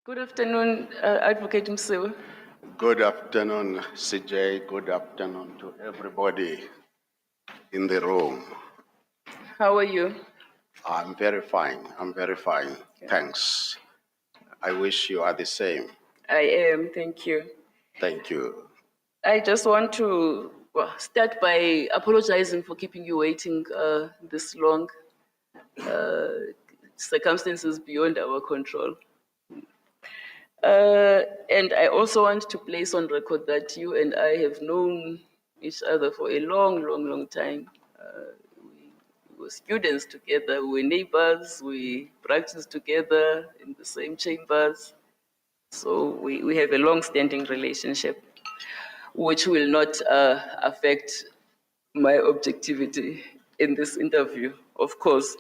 Good afternoon, Advocate Msiwa. Good afternoon, CJ. Good afternoon to everybody in the room. How are you? I'm very fine. Okay. Thanks. I wish you are the same. I am, thank you. Thank you. I just want to start by apologizing for keeping you waiting this long. Circumstances beyond our control. And I also want to place on record that you and I have known each other for a long time. We were students together, we were neighbors, we practiced together in the same chambers. So we have a long-standing relationship, which will not affect my objectivity in this interview, of course.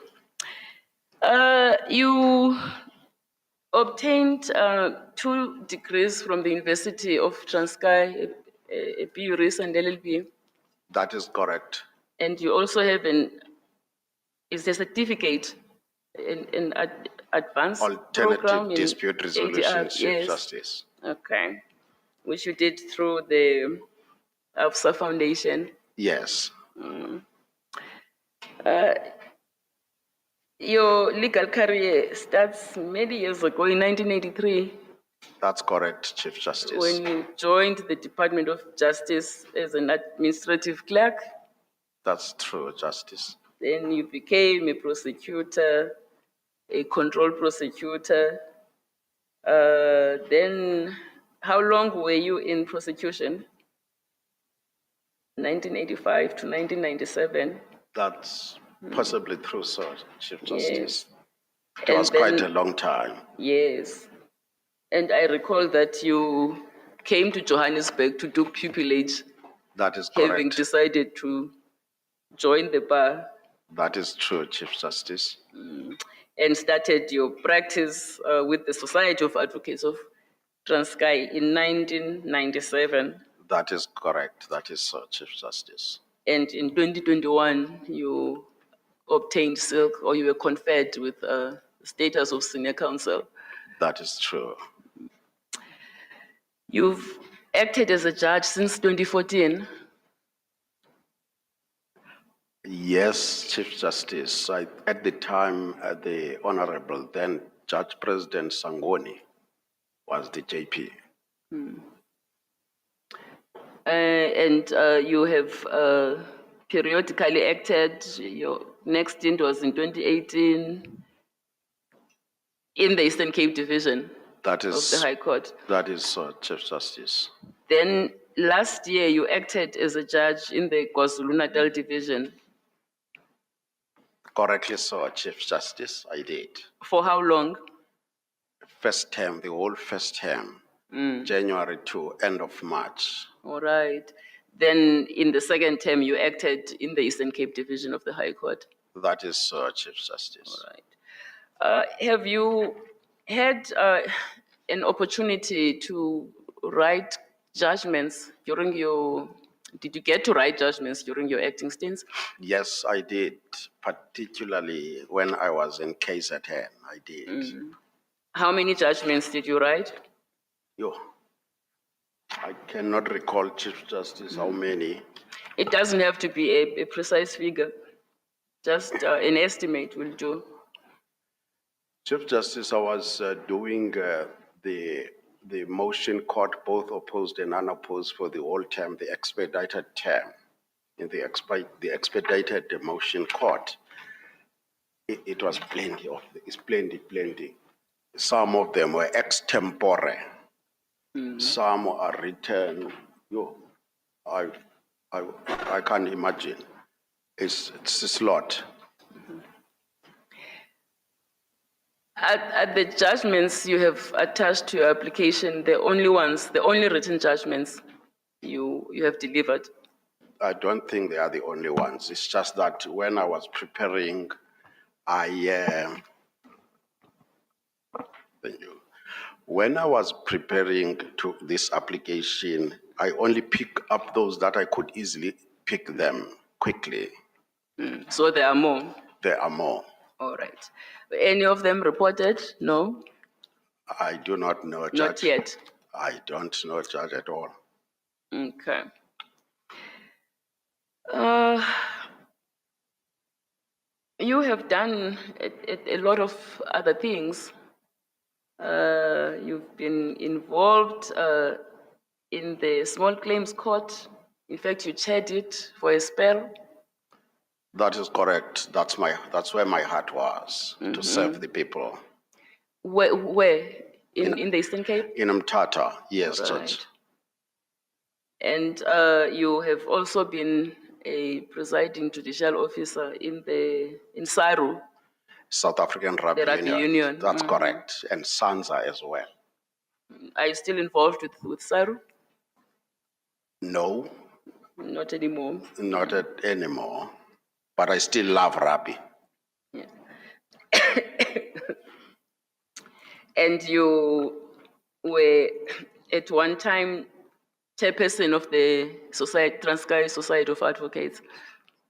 You obtained 2 degrees from the University of Transkei, a BUris and LLB. That is correct. And you also have is a certificate in advanced program Alternative in Dispute Resolution, ADR, Chief yes. Justice. Okay. Which you did through the AFSA Foundation. Yes. Your legal career starts many years ago in 1983. That's correct, Chief Justice. When you joined the Department of Justice as an administrative clerk. That's true, Justice. Then you became a prosecutor, a control prosecutor. Then how long were you in prosecution? 1985 to 1997. That's possibly true, sir, Chief Justice. Yes. It was quite a long time. Yes. And I recall that you came to Johannesburg to do pupillage. That is correct. Having decided to join the bar. That is true, Chief Justice. And started your practice with the Society of Advocates of Transkei in 1997. That is correct. That is so, Chief Justice. And in 2021, you obtained silk, or you were conferred with status of senior counsel. That is true. You've acted as a judge since 2014. Yes, Chief Justice. At the time, the Honorable then Judge President Sangoni was the JP. And you have periodically acted. Your next stint was in 2018 in the Eastern Cape Division of the High Court. That is so, Chief Justice. Then last year you acted as a judge in the KwaZulu-Natal Division. Correctly so, Chief Justice, I did. For how long? First term, the whole first term, January to end of March. All right. Then in the second term, you acted in the Eastern Cape Division of the High Court. That is so, Chief Justice. All right. Have you had an opportunity to write judgments during your... Did you get to write judgments during your acting stints? Yes, I did, particularly when I was in KZN, I did. How many judgments did you write? I cannot recall, Chief Justice, how many. It doesn't have to be a precise figure. Just an estimate will do. Chief Justice, I was doing the motion court, both opposed and unopposed, for the whole term, the expedited term. In the expedited motion court, it was plenty of, it's plenty. Some of them were extempore. Some are written. I can't imagine. It's a lot. At the judgments you have attached to your application, the only written judgments you have delivered? I don't think they are the only ones. It's just that when I was preparing, when I was preparing to this application, I only pick up those that I could easily pick them quickly. So there are more? There are more. All right. Any of them reported? No? I do not know, Judge. Not yet. I don't know, Judge, at all. Okay. You have done a lot of other things. You've been involved in the small claims court. In fact, you chaired it for a spell. That is correct. That's where my heart was, to serve the people. Where? In the Eastern Cape? In Mthatha, yes, Right. Judge. And you have also been a presiding judicial officer in SARU. South African Rugby, The Rugby Union. That's correct. And SANZA as well. Are you still involved with SARU? No, Not anymore. not anymore. But I still love rugby. Yeah. And you were at one time chairperson of the Transkei Society of Advocates.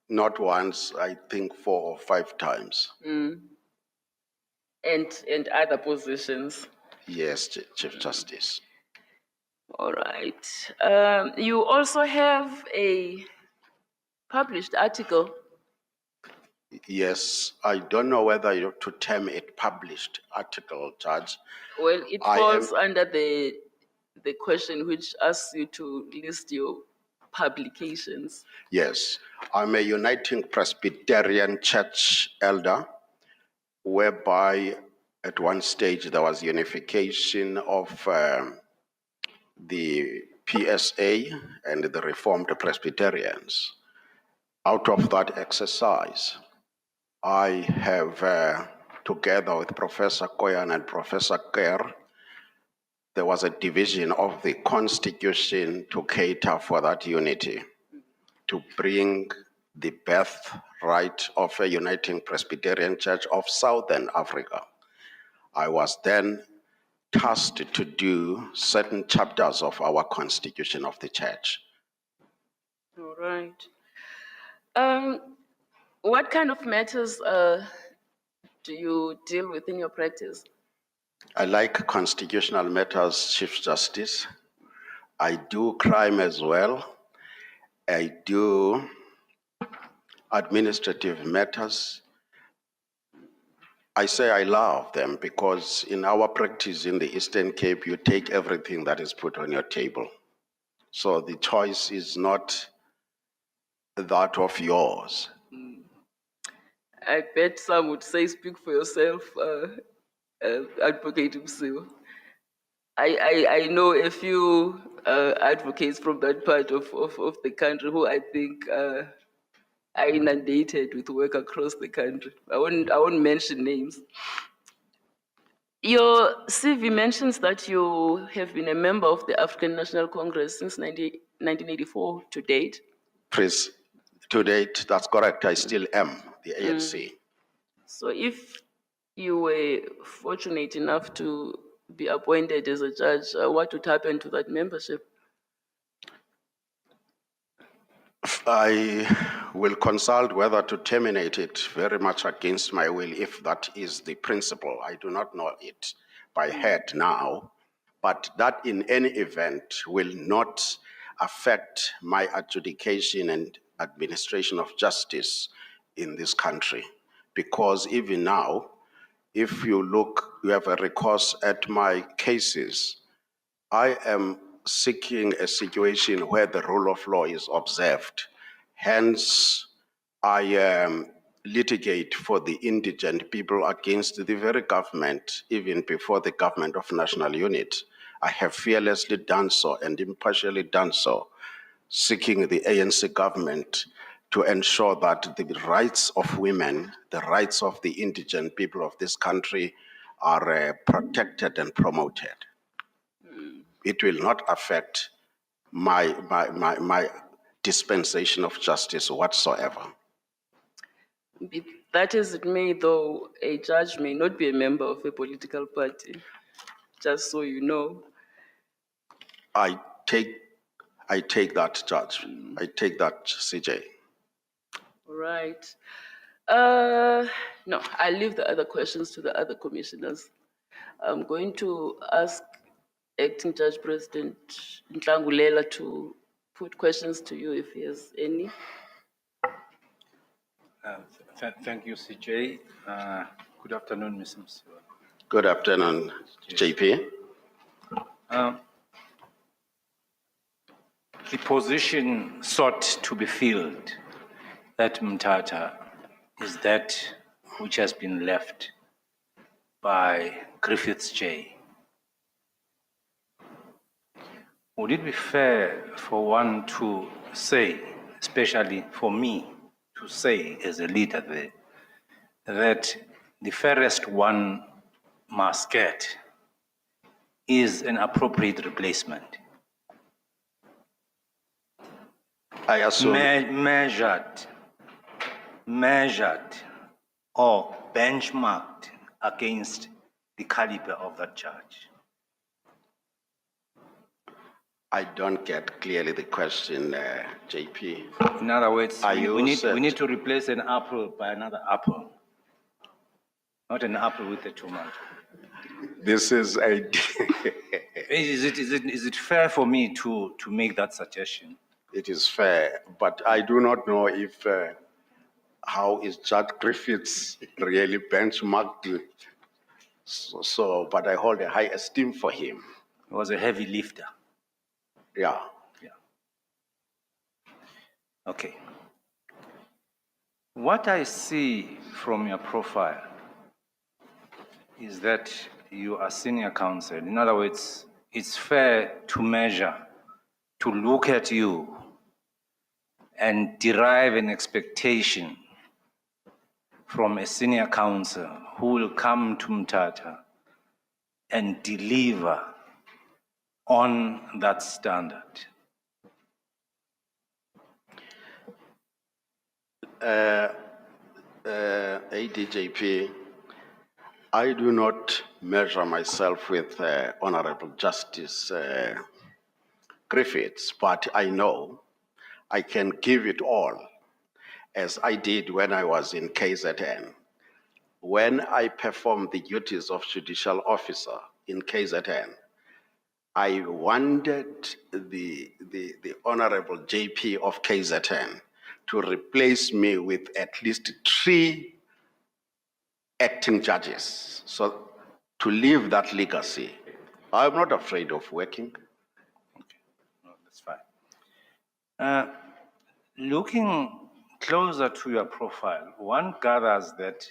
Not once, I think 4 or 5 times. And other positions. Yes, Chief Justice. All right. You also have a published article. Yes, I don't know whether to term it published article, Judge. Well, it falls under the question which asks you to list your publications. Yes, I'm a Uniting Presbyterian Church elder, whereby at one stage there was unification of the PSA and the Reformed Presbyterians. Out of that exercise, I have, together with Professor Koyan and Professor Kerr, there was a division of the Constitution to cater for that unity, to bring the birthright of a Uniting Presbyterian Church of Southern Africa. I was then tasked to do certain chapters of our Constitution of the Church. All right. What kind of matters do you deal with in your practice? I like constitutional matters, Chief Justice. I do crime as well. I do administrative matters. I say I love them because in our practice in the Eastern Cape, you take everything that is put on your table. So the choice is not that of yours. I bet some would say, speak for yourself, Advocate Msiwa. I know a few advocates from that part of the country who I think are inundated with work across the country. I won't mention names. Your CV mentions that you have been a member of the African National Congress since 1984 to date. Please, to date, that's correct. I still am the ANC. So if you were fortunate enough to be appointed as a judge, what would happen to that membership? I will consult whether to terminate it very much against my will if that is the principle. I do not know it by head now, but that in any event will not affect my adjudication and administration of justice in this country. Because even now, if you look, you have a recourse at my cases, I am seeking a situation where the rule of law is observed. Hence, I litigate for the indigent people against the very government, even before the government of national unit. I have fearlessly done so and impartially done so, seeking the ANC government to ensure that the rights of women, the rights of the indigent people of this country are protected and promoted. It will not affect my dispensation of justice whatsoever. Be that as it may, though, a judge may not be a member of a political party, just so you know. I take that, Judge. I take that, CJ. Right. No, I'll leave the other questions to the other commissioners. I'm going to ask Acting Judge President Ntlangulela to put questions to you if he has any. Thank you, CJ. Good afternoon, Ms. Msiwa. Good afternoon, JP. The position sought to be filled at Mthatha is that which has been left by Griffiths J. Would it be fair for one to say, especially for me to say as a leader there, that the fairest one must get is an appropriate replacement? I assume measured or benchmarked against the caliber of that judge. I don't get clearly the question, JP. In other words, Are we you need set? to replace an apple by another apple, not an apple with a tomato. This is a. Is it fair for me to make that suggestion? It is fair, but I do not know if how is Judge Griffiths really benchmarked. But I hold a high esteem for him. He was a heavy lifter. Yeah. Yeah. Okay. What I see from your profile is that you are senior counsel. In other words, it's fair to measure, to look at you and derive an expectation from a senior counsel who will come to Mthatha and deliver on that standard. ADJP, I do not measure myself with Honorable Justice Griffiths, but I know I can give it all, as I did when I was in KZN. When I performed the duties of judicial officer in KZN, I wanted the Honorable JP of KZN to replace me with at least 3 acting judges, so to leave that legacy. I'm not afraid of working. Okay, no, that's fine. Looking closer to your profile, one gathers that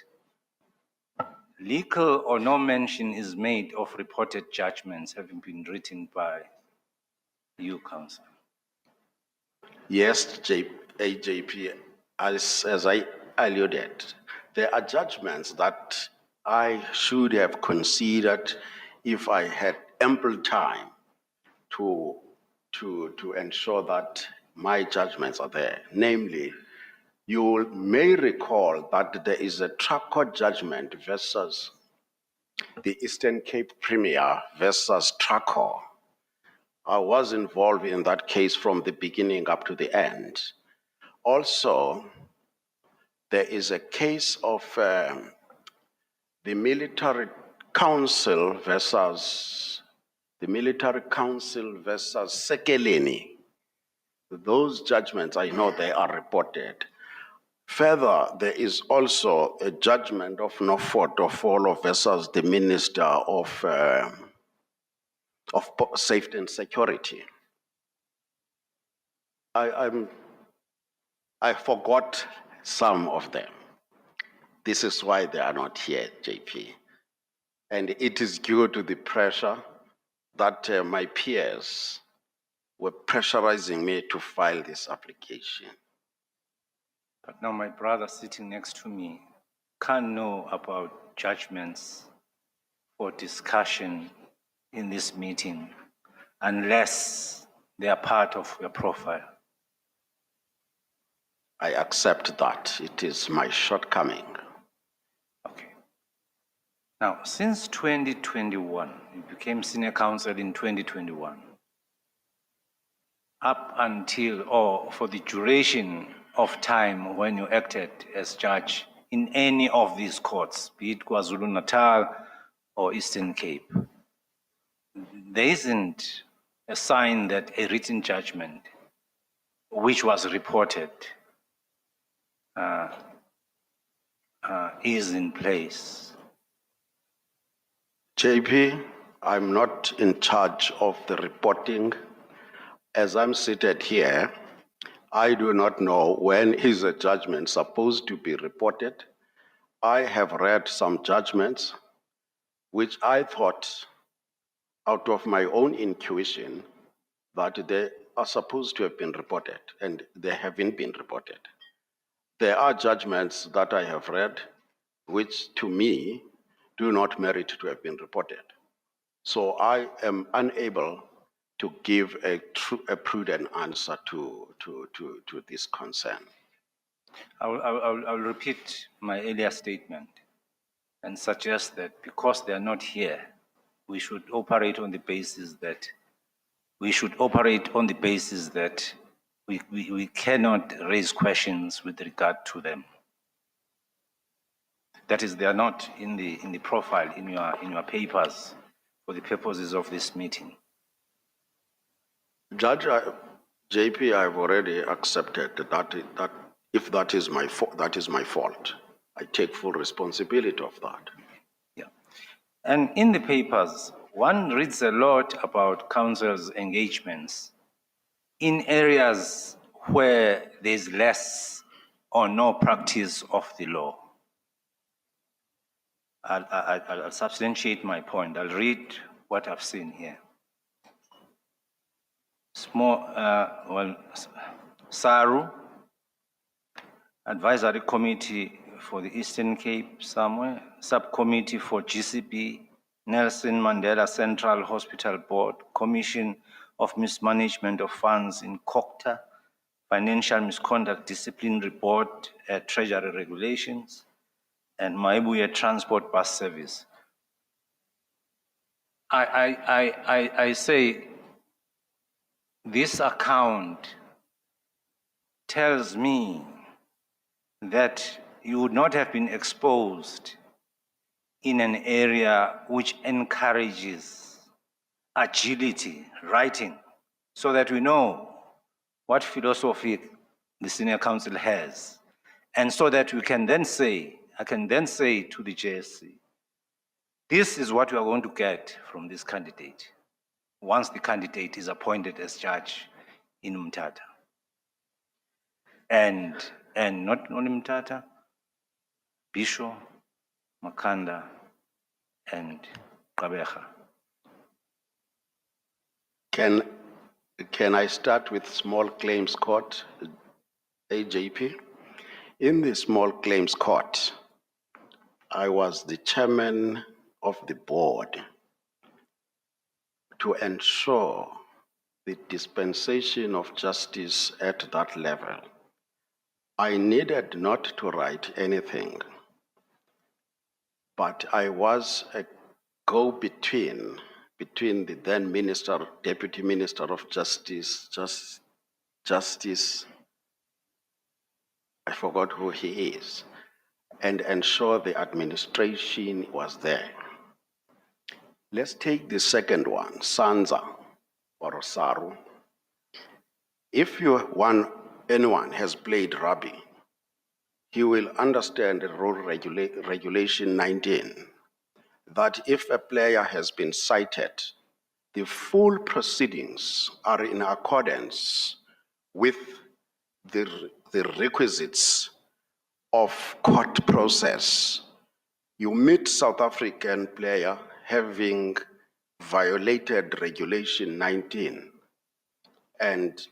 little or no mention is made of reported judgments having been written by you, counsel. Yes, AJP, as I alluded, there are judgments that I should have considered if I had ample time to ensure that my judgments are there. Namely, you may recall that there is a trial court judgment versus the Eastern Cape Premier versus Traco. I was involved in that case from the beginning up to the end. Also, there is a case of the military council versus Sekeleni. Those judgments, I know they are reported. Further, there is also a judgment of Norfolk versus the Minister of Safety and Security. I forgot some of them. This is why they are not here, JP. And it is due to the pressure that my peers were pressurizing me to file this application. But now my brother sitting next to me can't know about judgments for discussion in this meeting unless they are part of your profile. I accept that. It is my shortcoming. Okay. Now, since 2021, you became senior counsel in 2021, up until or for the duration of time when you acted as judge in any of these courts, be it KwaZulu-Natal or Eastern Cape, there isn't a sign that a written judgment which was reported is in place. JP, I'm not in charge of the reporting. As I'm seated here, I do not know when is a judgment supposed to be reported. I have read some judgments which I thought, out of my own intuition, that they are supposed to have been reported, and they haven't been reported. There are judgments that I have read which, to me, do not merit to have been reported. So I am unable to give a prudent answer to this concern. I'll repeat my earlier statement and suggest that because they are not here, we should operate on the basis that we cannot raise questions with regard to them. That is, they are not in the profile in your papers for the purposes of this meeting. Judge, JP, I've already accepted that if that is my fault. I take full responsibility of that. Yeah. And in the papers, one reads a lot about council's engagements in areas where there's less or no practice of the law. I'll substantiate my point. I'll read what I've seen here. SARU, Advisory Committee for the Eastern Cape somewhere, Subcommittee for GCP, Nelson Mandela Central Hospital Board, Commission of Mismanagement of Funds in COCTA, Financial Misconduct Discipline Report, Treasury Regulations, and Maibuya Transport Bus Service. I say this account tells me that you would not have been exposed in an area which encourages agility, writing, so that we know what philosophy the senior counsel has, and so that we can then say, I can then say to the JSC, this is what we are going to get from this candidate once the candidate is appointed as judge in Mthatha. And not only Mthatha, Bisho, Makanda, and Kabeja. Can I start with small claims court, AJP? In the small claims court, I was the chairman of the board to ensure the dispensation of justice at that level. I needed not to write anything, but I was a go-between between the then Minister, Deputy Minister of Justice, I forgot who he is, and ensure the administration was there. Let's take the second one, Sanza or Saru. If anyone has played rugby, he will understand the rule regulation 19, that if a player has been cited, the full proceedings are in accordance with the requisites of court process. You meet South African player having violated regulation 19, and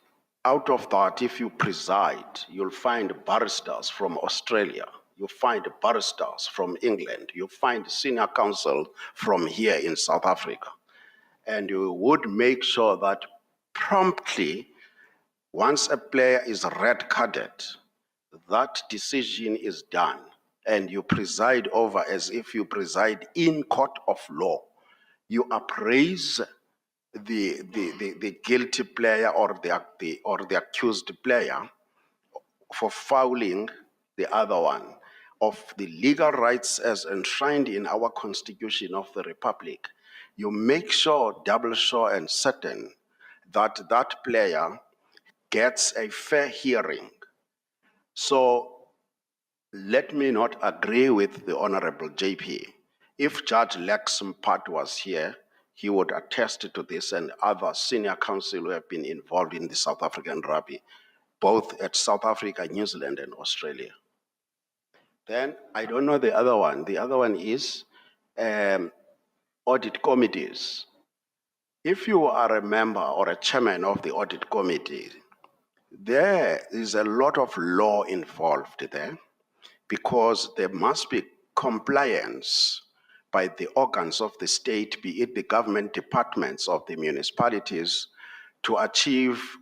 out of that, if you preside, you'll find barristers from Australia, you find barristers from England, you find senior counsel from here in South Africa. And you would make sure that promptly, once a player is red-carded, that decision is done, and you preside over as if you preside in court of law. You appraise the guilty player or the accused player for fouling the other one. of the legal rights as enshrined in our Constitution of the Republic, you make sure, double sure and certain that that player gets a fair hearing. So let me not agree with the Honorable JP. If Judge Lex Mpart was here, he would attest to this, and other senior counsel who have been involved in the South African rugby, both at South Africa, New Zealand, and Australia. Then I don't know the other one. The other one is audit committees. If you are a member or a chairman of the audit committee, there is a lot of law involved there, because there must be compliance by the organs of the state, be it the government departments of the municipalities, to achieve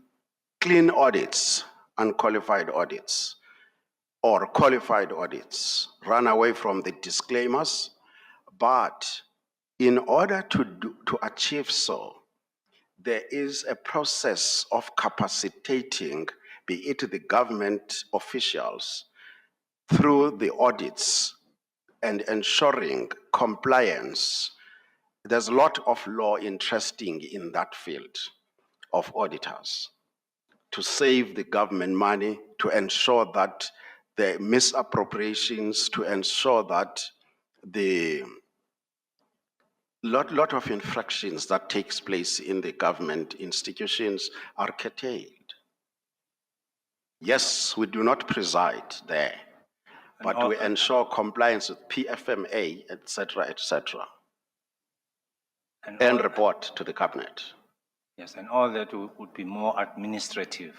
clean audits, unqualified audits, or qualified audits. Run away from the disclaimers. But in order to achieve so, there is a process of capacitating, be it the government officials, through the audits and ensuring compliance. There's a lot of law interesting in that field of auditors to save the government money, to ensure that the misappropriations, to ensure that the lot of infractions that takes place in the government institutions are curtailed. Yes, we do not preside there, but we ensure compliance with PFMA, etc., and report to the cabinet. Yes, and all that would be more administrative.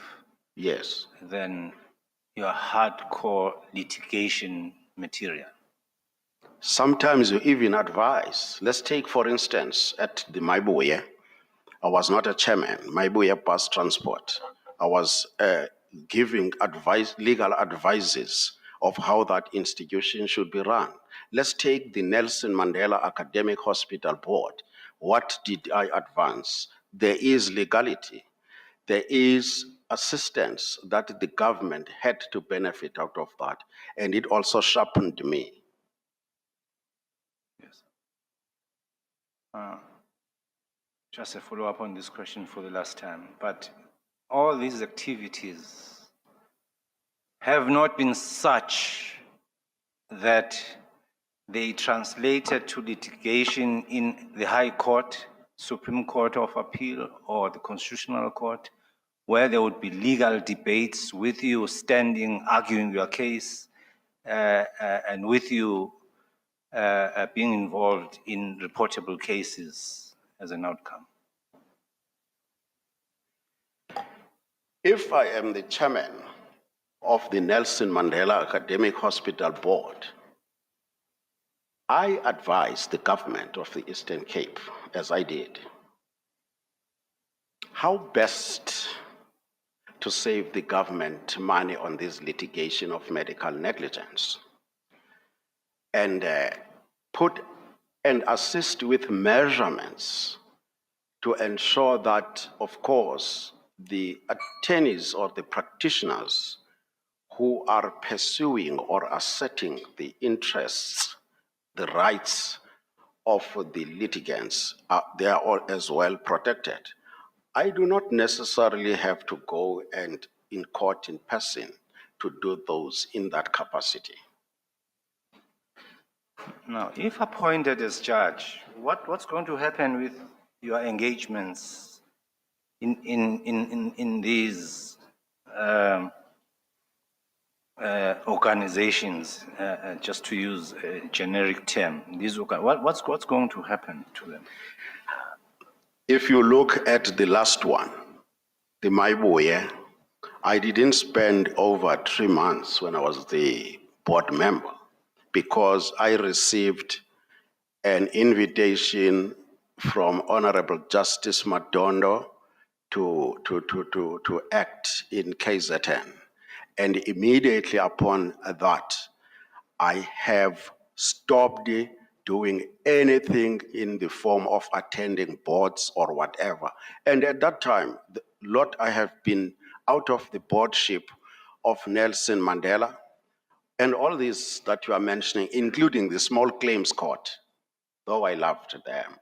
Yes. Than your hardcore litigation material. Sometimes you even advise. Let's take, for instance, at the Maibuye, I was not a chairman, Maibuye Bus Transport. I was giving advice, legal advices of how that institution should be run. Let's take the Nelson Mandela Academic Hospital Board. What did I advance? There is legality. There is assistance that the government had to benefit out of that, and it also sharpened me. Yes. Just a follow-up on this question for the last time, but all these activities have not been such that they translated to litigation in the High Court, Supreme Court of Appeal, or the Constitutional Court, where there would be legal debates with you standing, arguing your case, and with you being involved in reportable cases as an outcome. If I am the chairman of the Nelson Mandela Academic Hospital Board, I advise the government of the Eastern Cape, as I did, how best to save the government money on this litigation of medical negligence, and put and assist with measurements to ensure that, of course, the attorneys or the practitioners who are pursuing or asserting the interests, the rights of the litigants, they are all as well protected. I do not necessarily have to go and in court in person to do those in that capacity. Now, if appointed as judge, what's going to happen with your engagements in these organizations, just to use a generic term? What's going to happen to them? If you look at the last one, the Maibuye, I didn't spend over 3 months when I was the board member, because I received an invitation from Honorable Justice Madondo to act in KZN. And immediately upon that, I have stopped doing anything in the form of attending boards or whatever. And at that time, I have been out of the boardship of Nelson Mandela, And all these that you are mentioning, including the small claims court, though I loved them,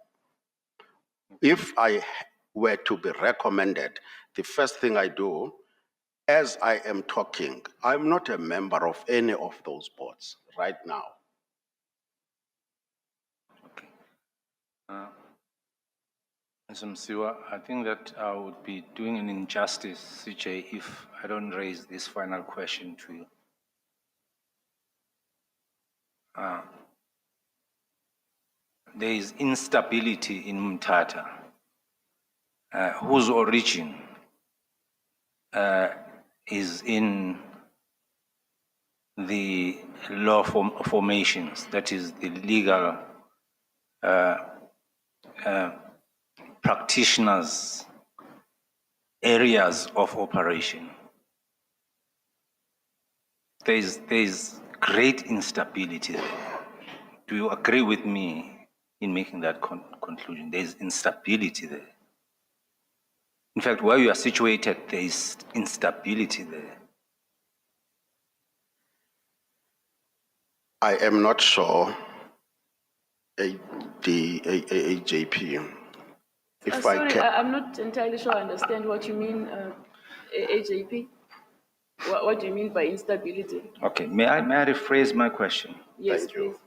if I were to be recommended, the first thing I do, as I am talking, I'm not a member of any of those boards right now. Mr. Msiwa, I think that I would be doing an injustice, CJ, if I don't raise this final question to you. There is instability in Mthatha, whose origin is in the law formations, that is the legal practitioners' areas of operation. There is great instability there. Do you agree with me in making that conclusion? There is instability there. In fact, where you are situated, there is instability there. I am not sure, AJP. If I Sorry, can, I'm not entirely sure I understand what you mean, AJP. What do you mean by instability? Okay, may I rephrase my question? Yes, Thank you.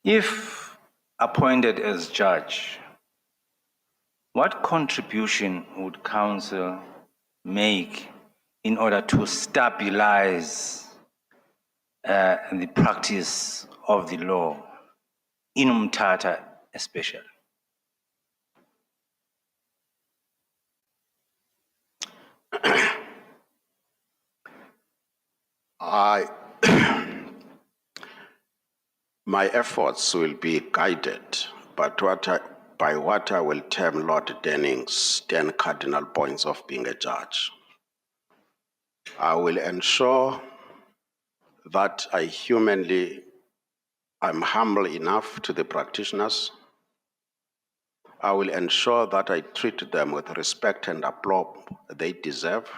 please. If appointed as judge, what contribution would council make in order to stabilize the practice of the law in Mthatha especially? my efforts will be guided by what I will term Lord Denning's 10 cardinal points of being a judge. I will ensure that I'm humble enough to the practitioners. I will ensure that I treat them with respect and aplomb they deserve.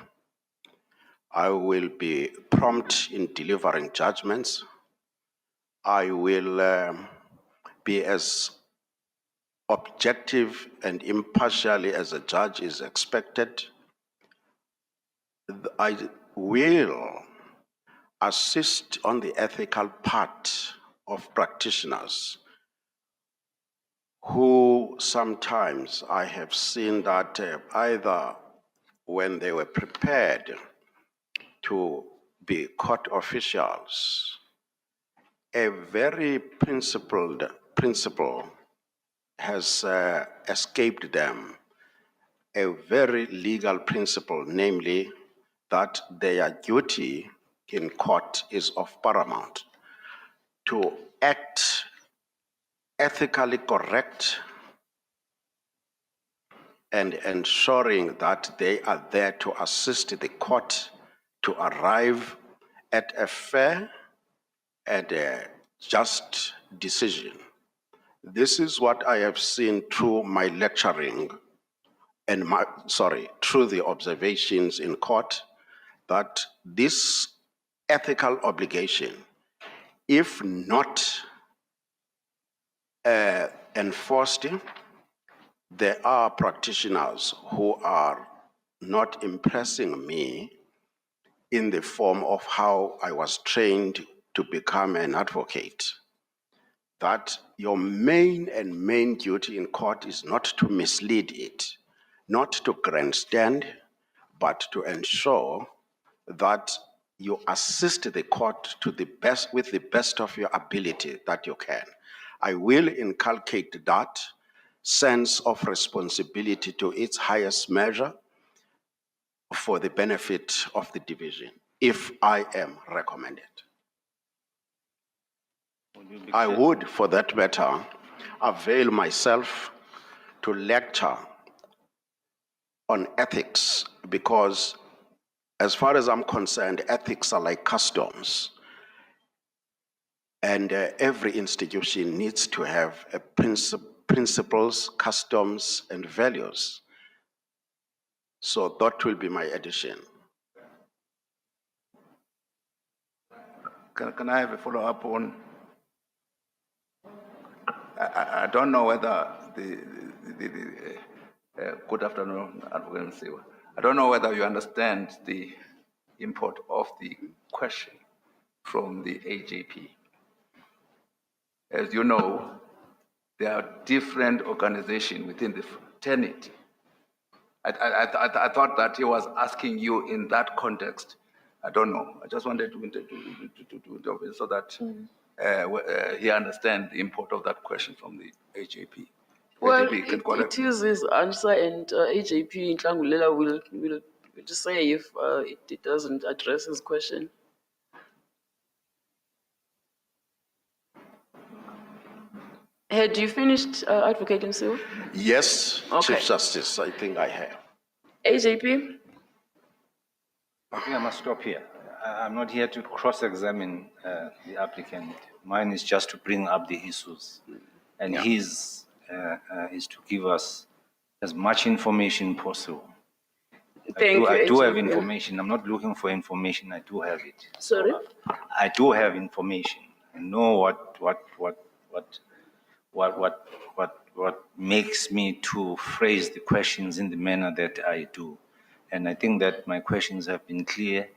I will be prompt in delivering judgments. I will be as objective and impartially as a judge is expected. I will assist on the ethical part of practitioners who sometimes I have seen that either when they were prepared to be court officials, a very principle has escaped them, a very legal principle, namely that their duty in court is of paramount to act ethically correct and ensuring that they are there to assist the court to arrive at a fair and a just decision. This is what I have seen through my lecturing and through the observations in court, that this ethical obligation, if not enforced, there are practitioners who are not impressing me in the form of how I was trained to become an advocate. That your main duty in court is not to mislead it, not to grandstand, but to ensure that you assist the court to the best, with the best of your ability that you can. I will inculcate that sense of responsibility to its highest measure for the benefit of the division, if I am recommended. I would, for that matter, avail myself to lecture on ethics, because as far as I'm concerned, ethics are like customs. And every institution needs to have a principles, customs, and values. So that will be my addition. Can I have a follow-up on? I don't know whether good afternoon, Advocate Msiwa. I don't know whether you understand the import of the question from the AJP. As you know, there are different organizations within the fraternity. I thought that he was asking you in that context. I don't know. I just wanted to intervene so that he understands the import of that question from the AJP. Well, AJP can correct it me. is his answer, and AJP in Tlangulela will say if it doesn't address his question. Had you finished, Advocate Msiwa? Yes, Okay. Chief Justice, I think I have. AJP? I think I must stop here. I'm not here to cross-examine the applicant. Mine is just to bring up the issues. And his is to give us as much information possible. Thank you, I do have AJP. information. I'm not looking for information. I do have it. Sorry? I do have information. I know what makes me to phrase the questions in the manner that I do. And I think that my questions have been clear.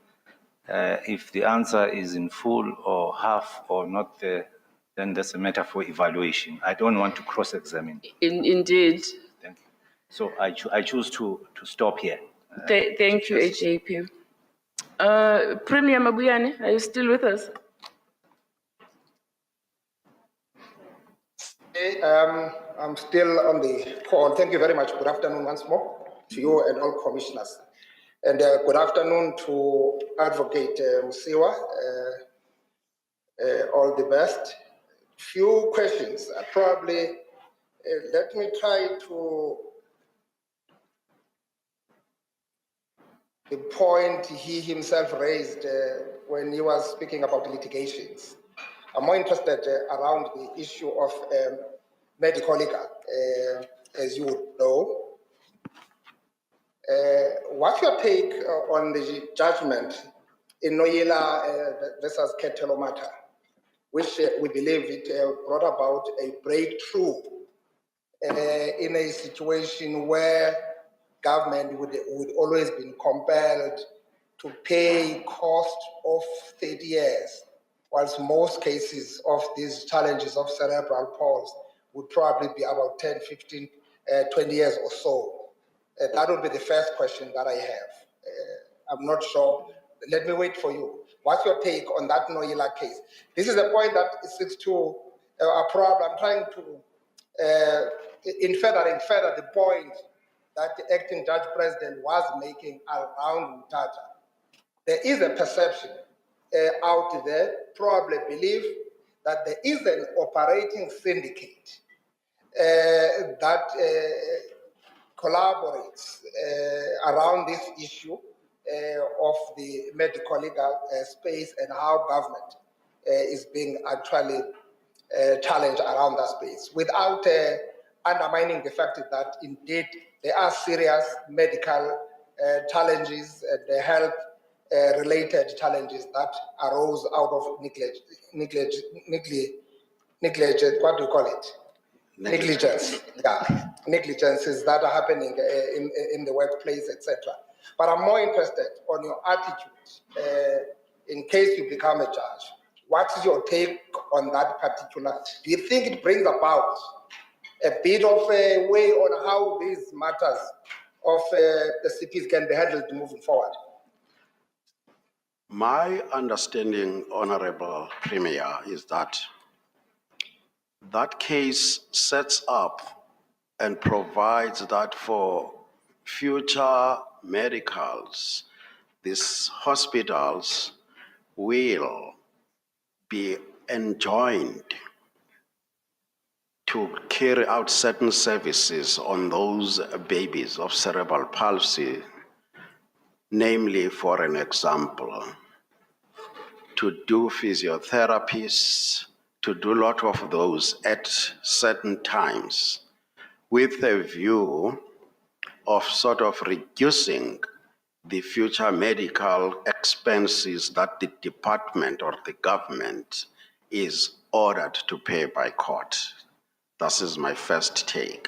If the answer is in full or half or not there, then that's a matter for evaluation. I don't want to cross-examine. Indeed. Thank you. So I choose to stop here. Thank you, AJP. Premier Mabuyane, are you still with us? I'm still on the call. Thank you very much. Good afternoon once more to you and all commissioners. And good afternoon to Advocate Msiwa. All the best. Few questions. Probably let me try to the point he himself raised when he was speaking about litigations. I'm more interested around the issue of medical legal, as you would know. What's your take on the judgment in Noyela versus Ketelomata, which we believe it brought about a breakthrough in a situation where government would always been compelled to pay cost of 30 years, whilst most cases of these challenges of cerebral palsy would probably be about 10, 15, 20 years or so. That would be the first question that I have. I'm not sure. Let me wait for you. What's your take on that Noyela case? This is a point that seeks to a problem. I'm trying to infer further the point that the acting judge president was making around Mtata. There is a perception out there, probably believe that there is an operating syndicate that collaborates around this issue of the medical legal space and how government is being actually challenged around that space, without undermining the fact that indeed there are serious medical challenges and health related challenges that arose out of negligence, what do you call it? Negligence, yeah, negligences that are happening in the workplace, etc. But I'm more interested on your attitude in case you become a judge. What's your take on that particular? Do you think it brings about a bit of a way on how these matters of the CPs can be handled moving forward? My understanding, Honorable Premier, is that that case sets up and provides that for future medicals, these hospitals will be enjoined to carry out certain services on those babies of cerebral palsy, namely, for an example, to do physiotherapies, to do a lot of those at certain times with a view of sort of reducing the future medical expenses that the department or the government is ordered to pay by court. That is my first take.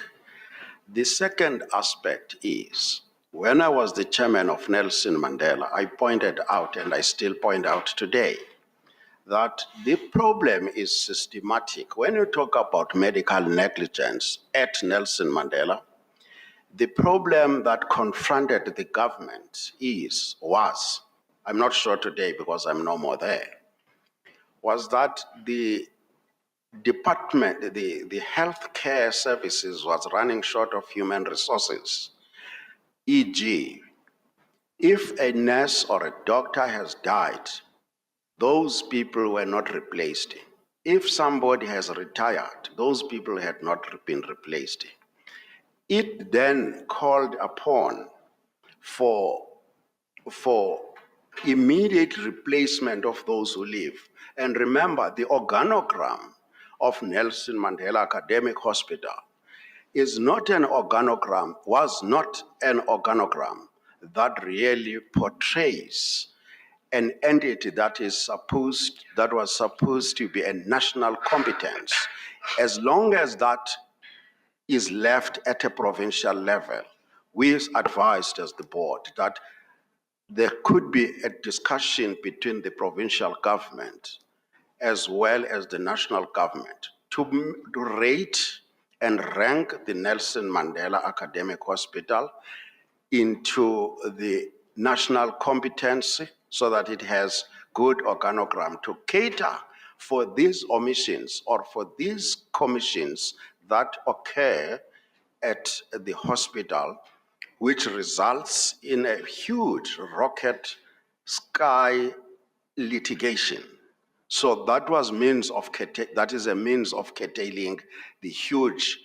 The second aspect is, when I was the chairman of Nelson Mandela, I pointed out, and I still point out today, that the problem is systematic. When you talk about medical negligence at Nelson Mandela, the problem that confronted the government was, I'm not sure today because I'm no more there, was that the department, the healthcare services was running short of human resources. E.g., if a nurse or a doctor has died, those people were not replaced. If somebody has retired, those people had not been replaced. It then called upon for immediate replacement of those who live. And remember, the organogram of Nelson Mandela Academic Hospital was not an organogram that really portrays an entity that was supposed to be a national competence. As long as that is left at a provincial level, we advised as the board that there could be a discussion between the provincial government as well as the national government to rate and rank the Nelson Mandela Academic Hospital into the national competency so that it has good organogram to cater for these omissions or for these commissions that occur at the hospital, which results in a huge rocket sky litigation. So that is a means of curtailing the huge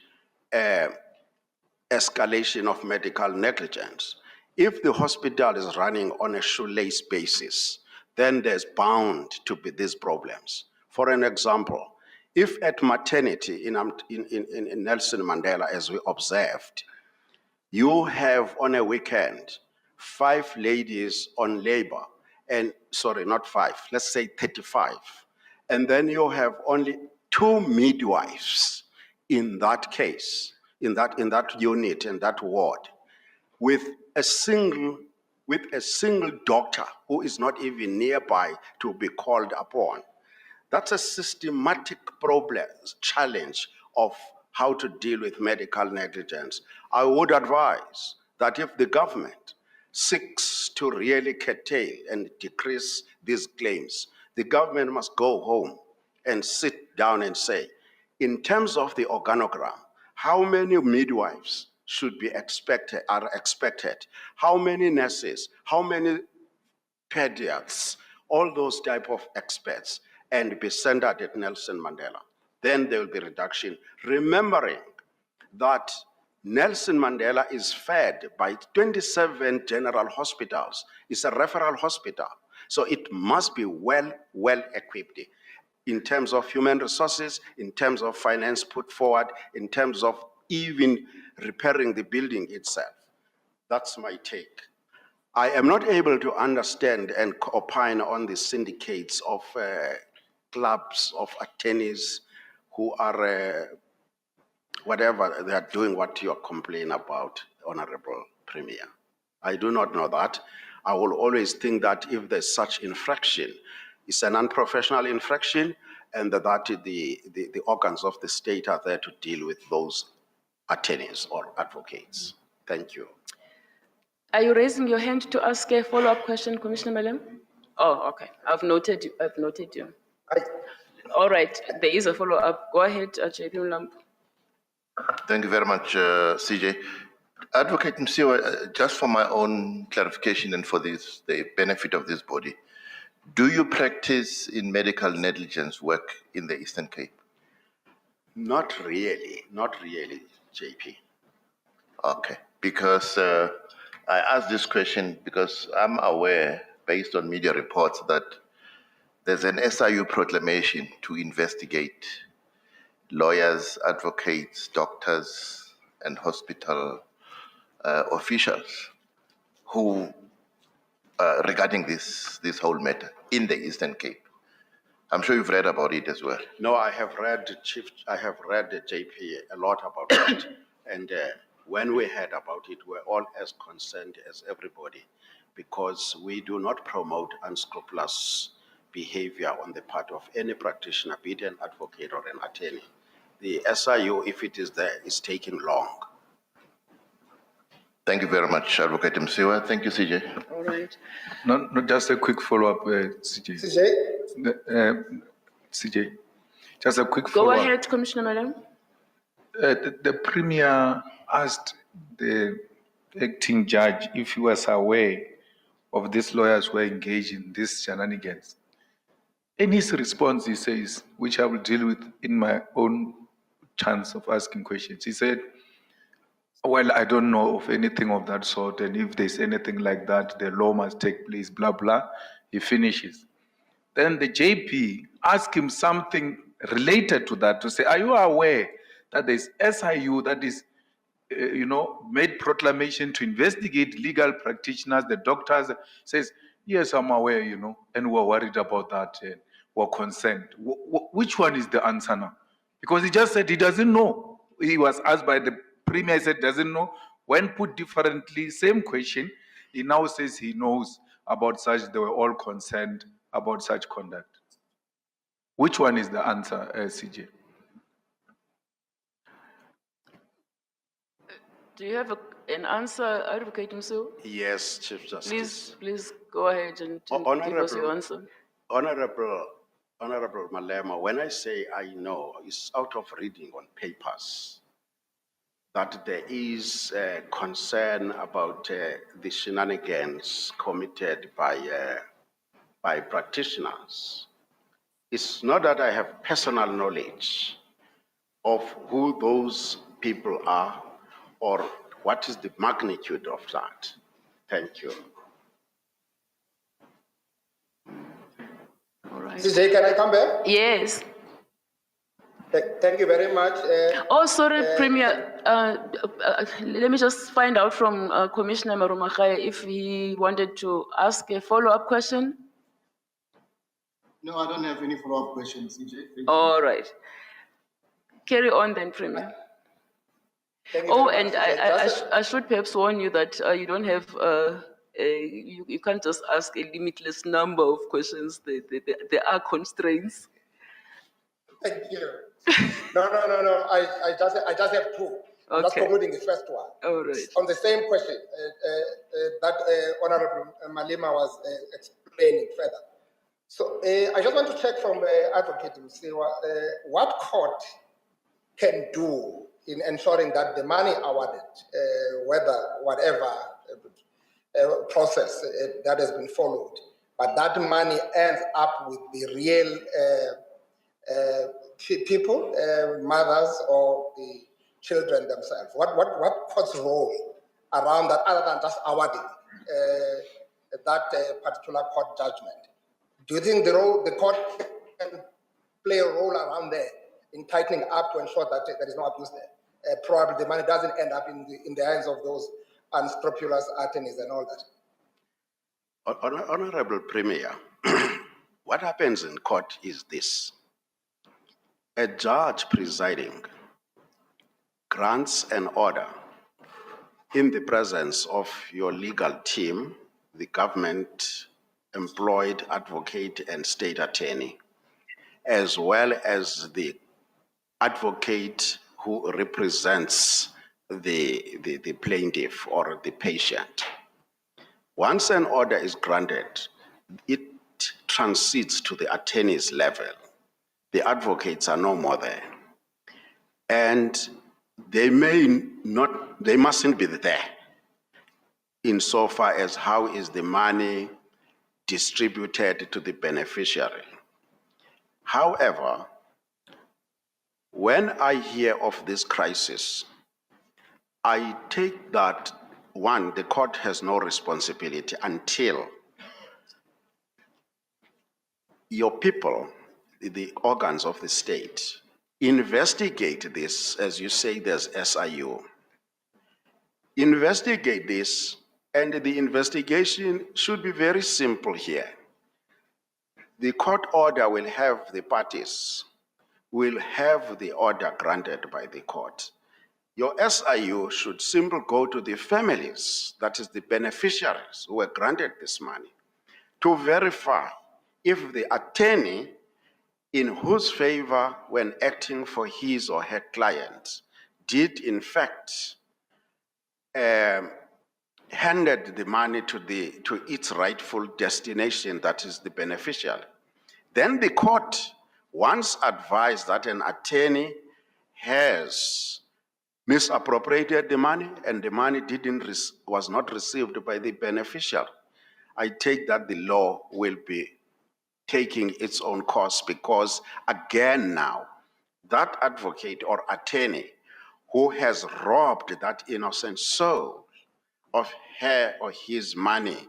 escalation of medical negligence. If the hospital is running on a shoelace basis, then there's bound to be these problems. For an example, if at maternity in Nelson Mandela, as we observed, you have on a weekend 5 ladies on labor, and sorry, not 5, let's say 35, and then you have only 2 midwives in that case, in that unit, in that ward, with a single doctor who is not even nearby to be called upon. That's a systematic problem, challenge of how to deal with medical negligence. I would advise that if the government seeks to really curtail and decrease these claims, the government must go home and sit down and say, in terms of the organogram, how many midwives are expected? How many nurses? How many pediatrics? All those type of experts, and be centered at Nelson Mandela. Then there will be reduction. Remembering that Nelson Mandela is fed by 27 general hospitals. It's a referral hospital. So it must be well equipped in terms of human resources, in terms of finance put forward, in terms of even repairing the building itself. That's my take. I am not able to understand and opine on the syndicates of clubs of attorneys who are whatever they are doing what you are complaining about, Honorable Premier. I do not know that. I will always think that if there's such infraction, it's an unprofessional infraction, and that the organs of the state are there to deal with those attorneys or advocates. Thank you. Are you raising your hand to ask a follow-up question, Commissioner Malem? Oh, okay. I've noted you. All right. There is a follow-up. Go ahead, JP Mlambo. Thank you very much, CJ. Advocate Msiwa, just for my own clarification and for the benefit of this body, do you practice in medical negligence work in the Eastern Cape? Not really, JP. Okay, because I asked this question because I'm aware, based on media reports, that there's an SIU proclamation to investigate lawyers, advocates, doctors, and hospital officials who regarding this whole matter in the Eastern Cape. I'm sure you've read about it as well. No, I have read the JP a lot about that. And when we heard about it, we're all as concerned as everybody, because we do not promote unscrupulous behavior on the part of any practitioner, be it an advocate or an attorney. The SIU, if it is there, is taking long. Thank you very much, Advocate Msiwa. Thank you, CJ. All right. No, just a quick follow-up, CJ. CJ? CJ, just a quick Go follow-up. ahead, Commissioner Madam. The Premier asked the acting judge if he was aware of these lawyers who were engaged in these shenanigans. In his response, he says, which I will deal with in my own chance of asking questions. He said, well, I don't know of anything of that sort, and if there's anything like that, the law must take place, blah, blah. He finishes. Then the JP asked him something related to that to say, are you aware that there's SIU that is, made proclamation to investigate legal practitioners, the doctors? Says, yes, I'm aware, and we're worried about that, we're concerned. Which one is the answer now? Because he just said he doesn't know. He was asked by the Premier, he said doesn't know. When put differently, same question, he now says he knows about such, they were all concerned about such conduct. Which one is the answer, CJ? Do you have an answer, Advocate Msiwa? Yes, Chief Justice. Please go ahead and give us your answer. Honorable Malema, when I say I know, it's out of reading on papers that there is concern about the shenanigans committed by practitioners. It's not that I have personal knowledge of who those people are or what is the magnitude of that. Thank you. All right. CJ, can I come back? Yes. Thank you very much. Oh, sorry, Premier. Let me just find out from Commissioner Marumachaya if he wanted to ask a follow-up question. No, I don't have any follow-up questions, CJ. Thank you. All right. Carry on then, Premier. Thank you Oh, very and much. I should perhaps warn you that you don't have, you can't just ask a limitless number of questions. There are constraints. Thank you. No. I just have two. I'm just Okay. concluding the first one. All right. On the same question that Honorable Malema was explaining further. So I just want to check from Advocate Msiwa, what court can do in ensuring that the money awarded, whatever process that has been followed, but that money ends up with the real people, mothers or the children themselves. What court's role around that other than just awarding that particular court judgment? Do you think the court can play a role around there in tightening up to ensure that there is no abuse there? Probably the money doesn't end up in the hands of those unscrupulous attorneys and all that. Honorable Premier, what happens in court is this. A judge presiding grants an order in the presence of your legal team, the government employed advocate and state attorney, as well as the advocate who represents the plaintiff or the patient. Once an order is granted, it transits to the attorney's level. The advocates are no more there. And they mustn't be there insofar as how is the money distributed to the beneficiary. However, when I hear of this crisis, I take that, one, the court has no responsibility until your people, the organs of the state, investigate this. As you say, there's SIU. Investigate this And the investigation should be very simple here. The court order will have the parties, will have the order granted by the court. Your SIU should simply go to the families, that is the beneficiaries who were granted this money, to verify if the attorney in whose favor when acting for his or her client did in fact handed the money to its rightful destination, that is the beneficiary. Then the court, once advised that an attorney has misappropriated the money and the money was not received by the beneficiary, I take that the law will be taking its own course, because again now, that advocate or attorney who has robbed that innocent soul of her or his money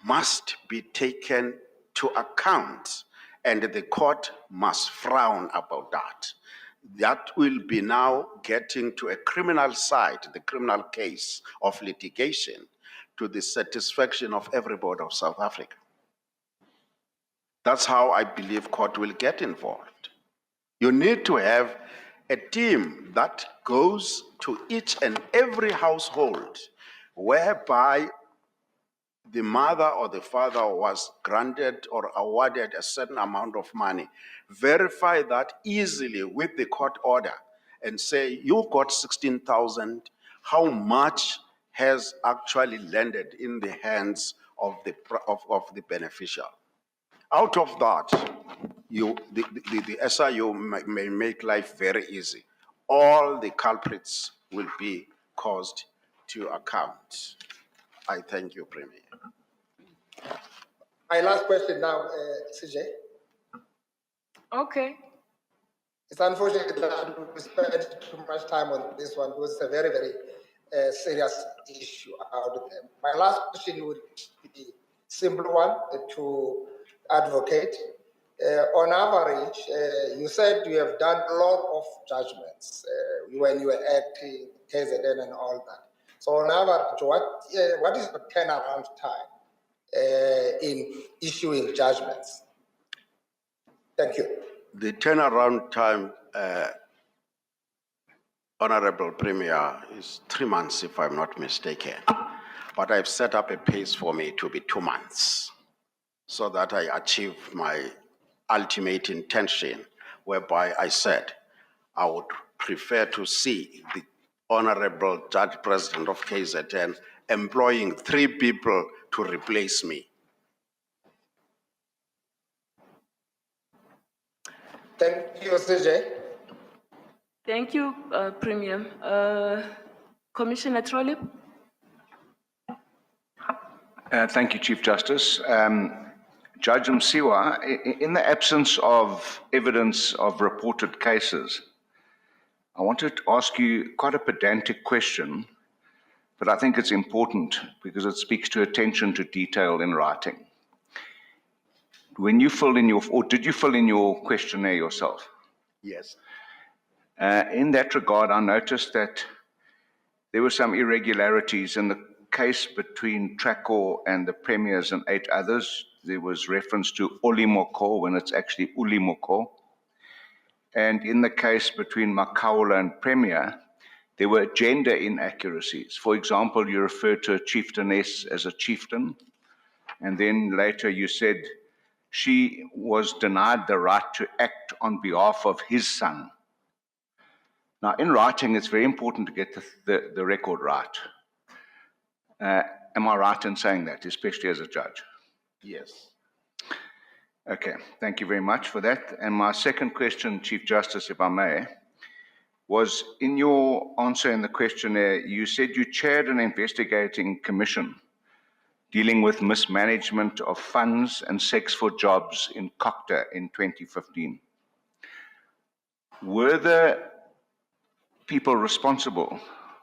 must be taken to account, and the court must frown about that. That will be now getting to a criminal side, the criminal case of litigation, to the satisfaction of everybody of South Africa. That's how I believe court will get involved. You need to have a team that goes to each and every household whereby the mother or the father was granted or awarded a certain amount of money. Verify that easily with the court order and say, you got 16,000, how much has actually landed in the hands of the beneficiary? Out of that, the SIU may make life very easy. All the culprits will be caused to account. I thank you, Premier. My last question now, CJ. Okay. It's unfortunate that we spent too much time on this one because it's a very, very serious issue out there. My last question would be a simple one to advocate. On average, you said you have done a lot of judgments when you were acting KZN and all that. So on average, what is the turnaround time in issuing judgments? Thank you. The turnaround time, Honorable Premier, is 3 months, if I'm not mistaken. But I've set up a pace for me to be 2 months so that I achieve my ultimate intention, whereby I said I would prefer to see the Honorable Judge President of KZN employing 3 people to replace me. Thank you, CJ. Thank you, Premier. Commissioner Trollip? Thank you, Chief Justice. Judge Msiwa, in the absence of evidence of reported cases, I wanted to ask you quite a pedantic question, but I think it's important because it speaks to attention to detail in writing. When you filled in did you fill in your questionnaire yourself? Yes. In that regard, I noticed that there were some irregularities in the case between Tracor and the premiers and 8 others. There was reference to Olimoko when it's actually Ulimoko. And in the case between Makaula and Premier, there were gender inaccuracies. For example, you referred to a chieftainess as a chieftain, and then later you said she was denied the right to act on behalf of his son. Now, in writing, it's very important to get the record right. Am I right in saying that, especially as a judge? Yes. Okay, thank you very much for that. And my second question, Chief Justice, if I may, was in your answer in the questionnaire, you said you chaired an investigating commission dealing with mismanagement of funds and sex for jobs in Cocta in 2015. Were the people responsible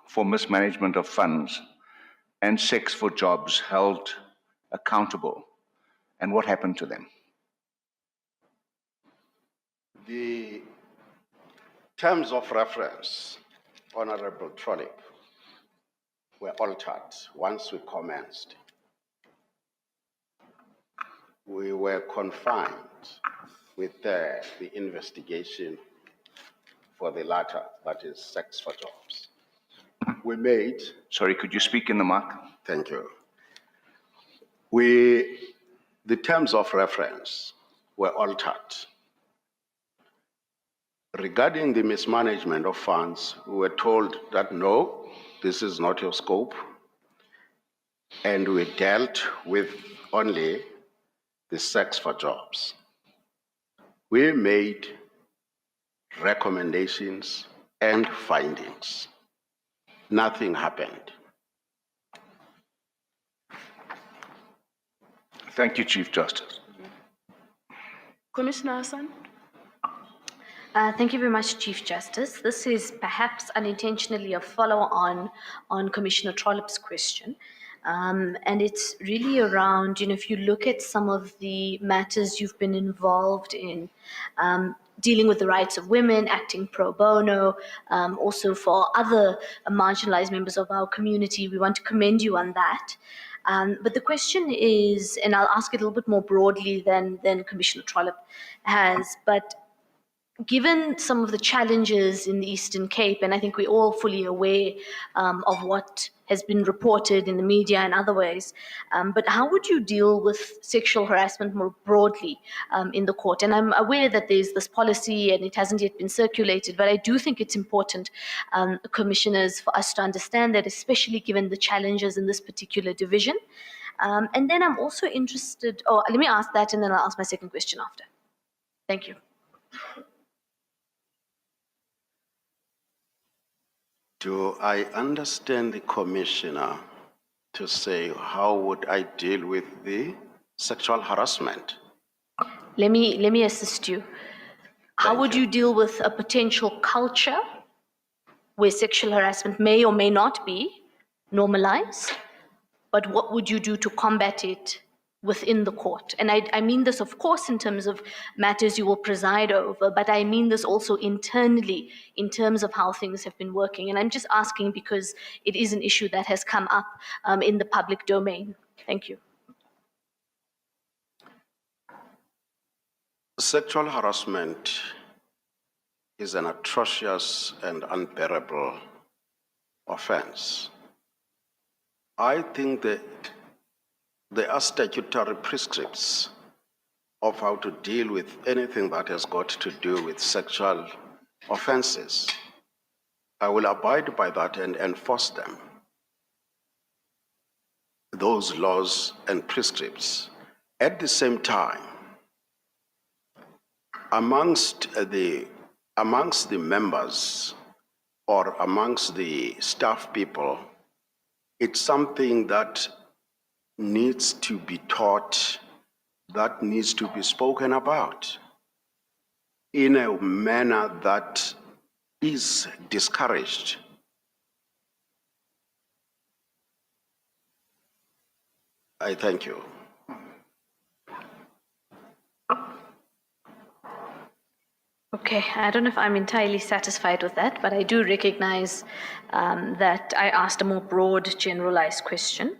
for mismanagement of funds and sex for jobs held accountable, and what happened to them? The terms of reference, Honorable Trollip, were altered once we commenced. We were confined with the investigation for the latter, that is sex for jobs. We made, Sorry, could you speak in the mic? thank you. The terms of reference were altered. Regarding the mismanagement of funds, we were told that no, this is not your scope, and we dealt with only the sex for jobs. We made recommendations and findings. Nothing happened. Thank you, Chief Justice. Commissioner Hassan? Thank you very much, Chief Justice. This is perhaps unintentionally a follow-on on Commissioner Trollop's question. And it's really around, if you look at some of the matters you've been involved in, dealing with the rights of women, acting pro bono, also for other marginalized members of our community, we want to commend you on that. But the question is, and I'll ask it a little bit more broadly than Commissioner Trollop has, but given some of the challenges in the Eastern Cape, and I think we're all fully aware of what has been reported in the media and other ways, but how would you deal with sexual harassment more broadly in the court? And I'm aware that there's this policy and it hasn't yet been circulated, but I do think it's important, commissioners, for us to understand that, especially given the challenges in this particular division. And then I'm also interested, let me ask that and then I'll ask my second question after. Thank you. Do I understand the commissioner to say, how would I deal with the sexual harassment? Let me assist you. How would you deal with a potential culture where sexual harassment may or may not be normalized, but what would you do to combat it within the court? And I mean this, of course, in terms of matters you will preside over, but I mean this also internally in terms of how things have been working. And I'm just asking because it is an issue that has come up in the public domain. Thank you. Sexual harassment is an atrocious and unbearable offense. I think that there are statutory prescripts of how to deal with anything that has got to do with sexual offenses. I will abide by that and enforce them. Those laws and prescripts. At the same time, amongst the members or amongst the staff people, it's something that needs to be taught, that needs to be spoken about in a manner that is discouraged. I thank you. Okay, I don't know if I'm entirely satisfied with that, but I do recognize that I asked a more broad, generalized question.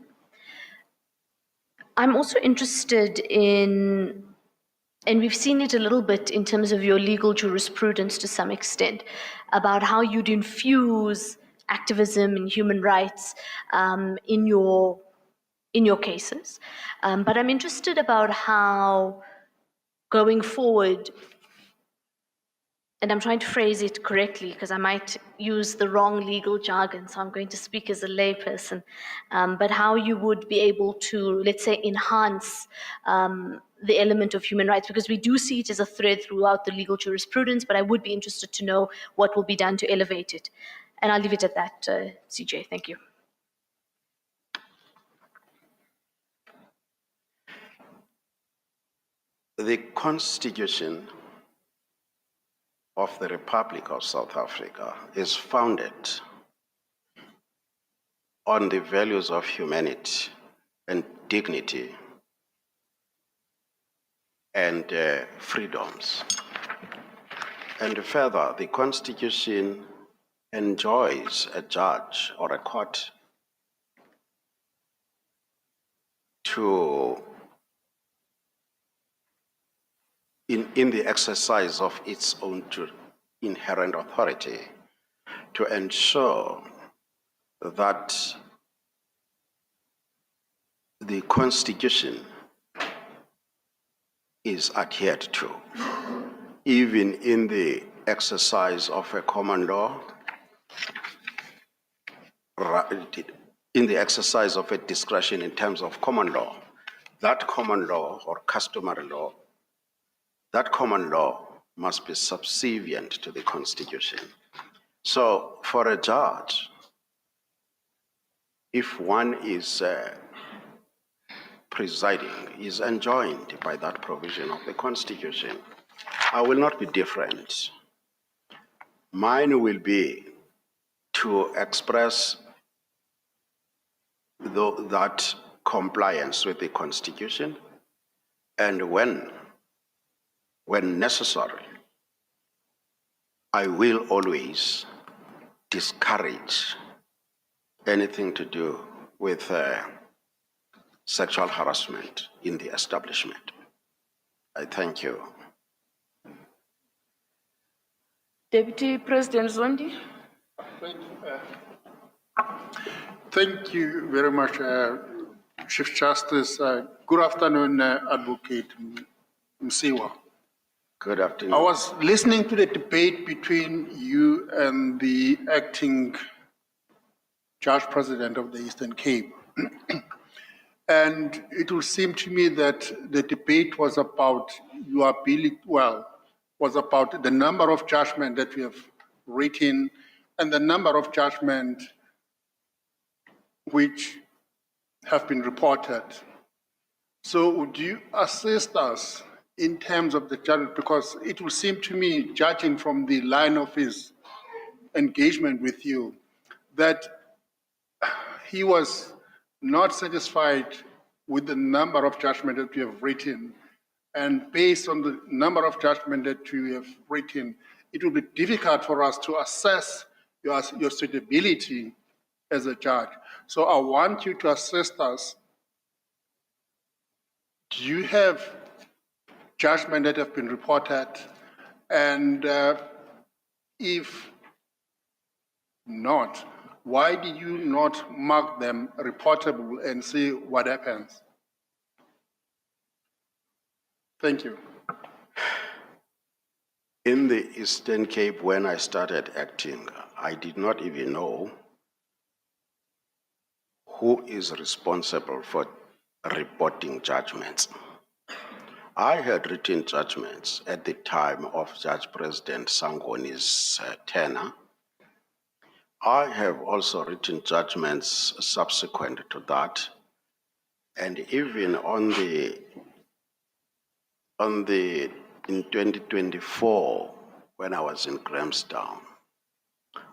I'm also interested in, and we've seen it a little bit in terms of your legal jurisprudence to some extent, about how you'd infuse activism and human rights in your cases. But I'm interested about how, going forward, and I'm trying to phrase it correctly because I might use the wrong legal jargon, so I'm going to speak as a layperson, but how you would be able to, let's say, enhance the element of human rights, because we do see it as a thread throughout the legal jurisprudence, but I would be interested to know what will be done to elevate it. And I'll leave it at that, CJ. Thank you. The Constitution of the Republic of South Africa is founded on the values of humanity and dignity and freedoms. And further, the Constitution enjoys a judge or a court to, in the exercise of its own inherent authority, to ensure that the Constitution is adhered to, even in the exercise of a common law, in the exercise of a discretion in terms of common law. That common law or customary law, that common law must be subservient to the Constitution. So for a judge, if one is presiding, is enjoined by that provision of the Constitution, I will not be different. Mine will be to express that compliance with the Constitution, and when necessary, I will always discourage anything to do with sexual harassment in the establishment. I thank you. Deputy President Zondi. Thank you very much, Chief Justice. Good afternoon, Advocate Msiwa. Good afternoon. I was listening to the debate between you and the acting Judge President of the Eastern Cape. And it will seem to me that the debate was about your ability, was about the number of judgments that we have written and the number of judgments which have been reported. So would you assist us in terms of the judgment? Because it will seem to me, judging from the line of his engagement with you, that he was not satisfied with the number of judgments that you have written. And based on the number of judgments that you have written, it will be difficult for us to assess your suitability as a judge. So I want you to assist us. Do you have judgments that have been reported? And if not, why did you not mark them reportable and see what happens? Thank you. In the Eastern Cape, when I started acting, I did not even know who is responsible for reporting judgments. I had written judgments at the time of Judge President Sangoni's tenure. I have also written judgments subsequent to that, and even in 2024, when I was in Grahamstown,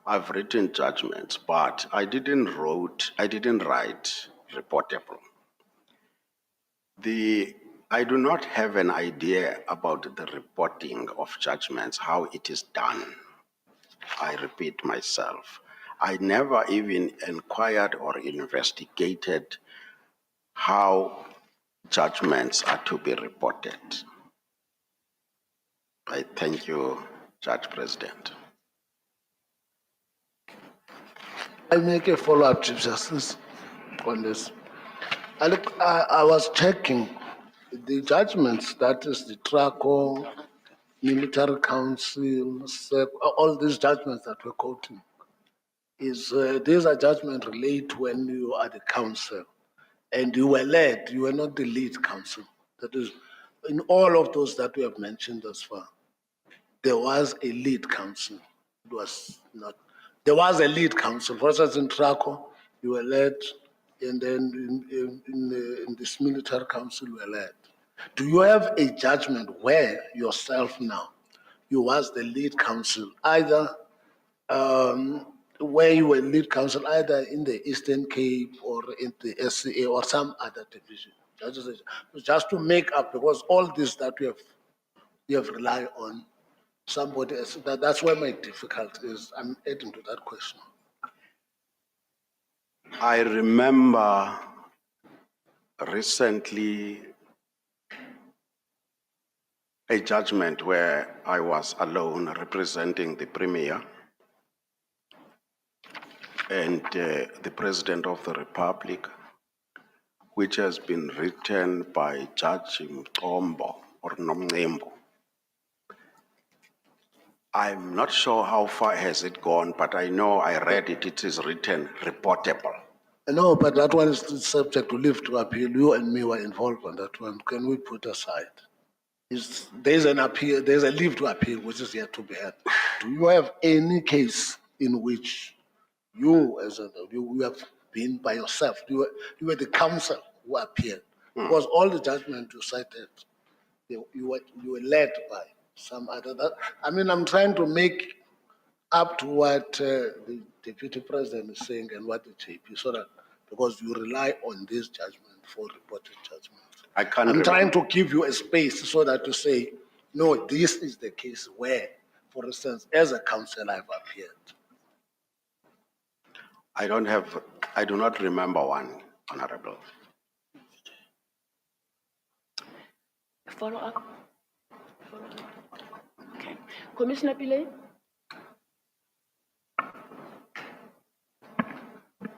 I've written judgments, but I didn't write reportable. I do not have an idea about the reporting of judgments, how it is done. I repeat myself. I never even inquired or investigated how judgments are to be reported. I thank you, Judge President. I make a follow-up, Chief Justice, on this. I was checking the judgments, that is the TRACO, Military Council, all these judgments that we're quoting. These are judgments relate when you are the council and you were led, you were not the lead council. That is, in all of those that we have mentioned thus far, there was a lead council. It was not. There was a lead council. For instance, in TRACO, you were led, and then in this military council, you were led. Do you have a judgment where yourself now, you was the lead counsel, either where you were lead counsel, either in the Eastern Cape or in the SCA or some other division? Just to make up, because all this that we have relied on somebody else. That's where my difficulty is. I'm adding to that question. I remember recently a judgment where I was alone representing the Premier and the President of the Republic, which has been written by Judge Mtombo or Nomnembo. I'm not sure how far has it gone, but I know I read it. It is written reportable. No, but that one is subject to leave to appeal. You and me were involved on that one. Can we put aside? There's an appeal, there's a leave to appeal, which is yet to be had. Do you have any case in which you, you have been by yourself, you were the counsel who appeared? Because all the judgment you cited, you were led by some other. I'm trying to make up to what the Deputy President is saying and what the JP, so that, because you rely on this judgment for reported judgments. I'm trying to give you a space so that to say, no, this is the case where, for instance, as a counsel, I've appeared. I do not remember one, Honorable. Follow up? Okay. Commissioner Pillay?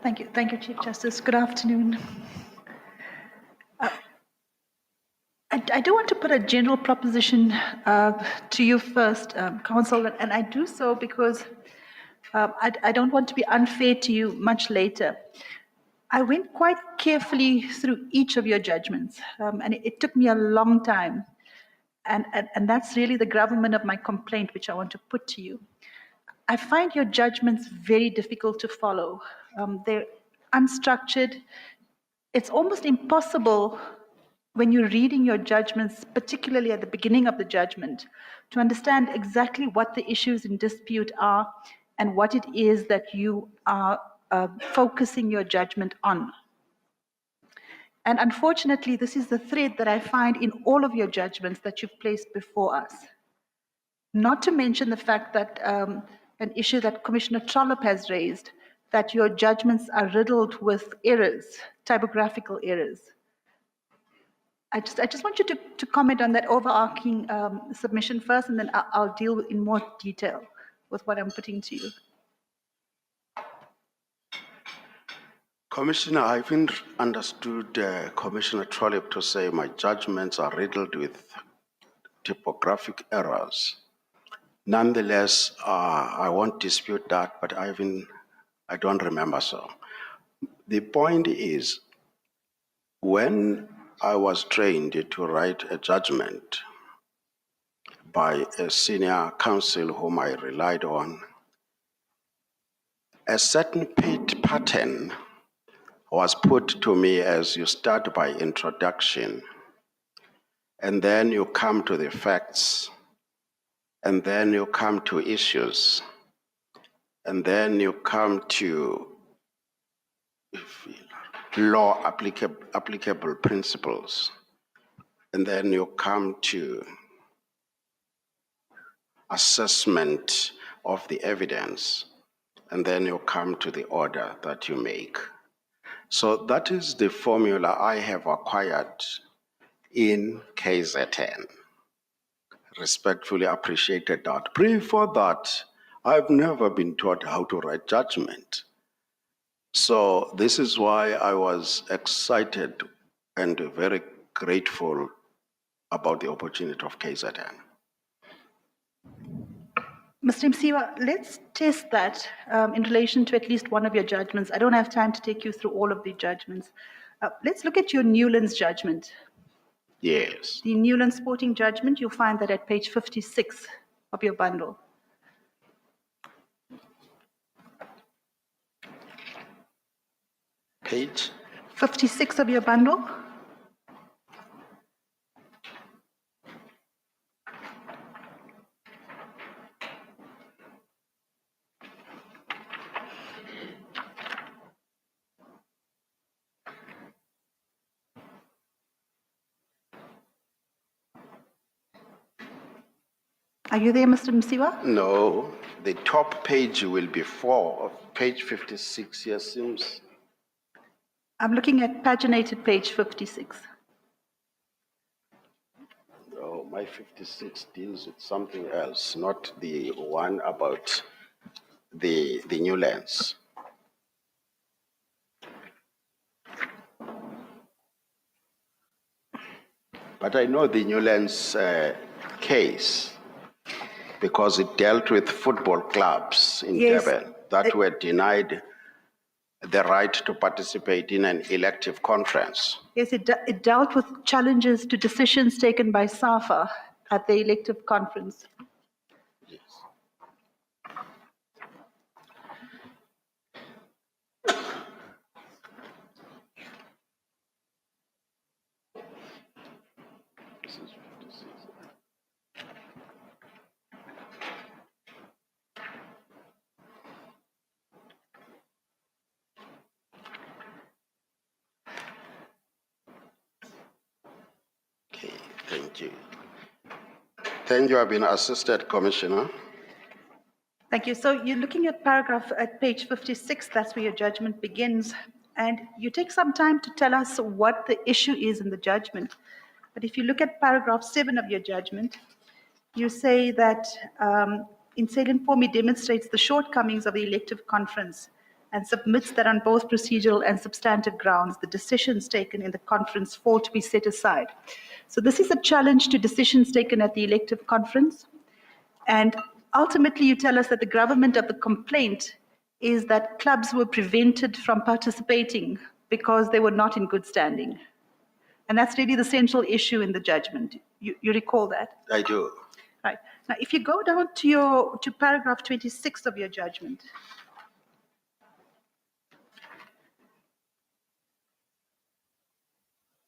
Thank you, Chief Justice. Good afternoon. I do want to put a general proposition to you first, Counsel, and I do so because I don't want to be unfair to you much later. I went quite carefully through each of your judgments, and it took me a long time. And that's really the gravamen of my complaint, which I want to put to you. I find your judgments very difficult to follow. They're unstructured. It's almost impossible when you're reading your judgments, particularly at the beginning of the judgment, to understand exactly what the issues in dispute are and what it is that you are focusing your judgment on. And unfortunately, this is the thread that I find in all of your judgments that you've placed before us. Not to mention the fact that an issue that Commissioner Trollop has raised, that your judgments are riddled with errors, typographical errors. I just want you to comment on that overarching submission first, and then I'll deal in more detail with what I'm putting to you. Commissioner, I haven't understood Commissioner Trollip to say my judgments are riddled with typographic errors. Nonetheless, I won't dispute that, but I don't remember so. The point is, when I was trained to write a judgment by a senior counsel whom I relied on, a certain pattern was put to me as you start by introduction, and then you come to the facts, and then you come to issues, and then you come to law applicable principles, and then you come to assessment of the evidence, and then you come to the order that you make. So that is the formula I have acquired in KZN. Respectfully appreciated that. Before that, I've never been taught how to write judgment. So this is why I was excited and very grateful about the opportunity of KZN. Mr. Msiwa, let's test that in relation to at least one of your judgments. I don't have time to take you through all of the judgments. Let's look at your Newlands judgment. Yes. The Newlands Sporting judgment, you'll find that at page 56 of your bundle. Page? 56 of your bundle. Are you there, Mr. Msiwa? No, the top page will be 4 of page 56 here seems. I'm looking at paginated page 56. Oh, my 56 deals with something else, not the one about the new lands. But I know the new lands case because it dealt with football clubs in Yes. Durban that were denied the right to participate in an elective conference. Yes, it dealt with challenges to decisions taken by SAFA at the elective conference. Yes. This is 56. Okay, thank you. Thank you. I've been assisted, Commissioner. Thank you. So you're looking at paragraph at page 56, that's where your judgment begins. And you take some time to tell us what the issue is in the judgment. But if you look at paragraph 7 of your judgment, you say that in salient form, it demonstrates the shortcomings of the elective conference and submits that on both procedural and substantive grounds, the decisions taken in the conference fall to be set aside. So this is a challenge to decisions taken at the elective conference. And ultimately, you tell us that the gravamen of the complaint is that clubs were prevented from participating because they were not in good standing. And that's really the central issue in the judgment. You recall that? I do. Right. Now, if you go down to paragraph 26 of your judgment,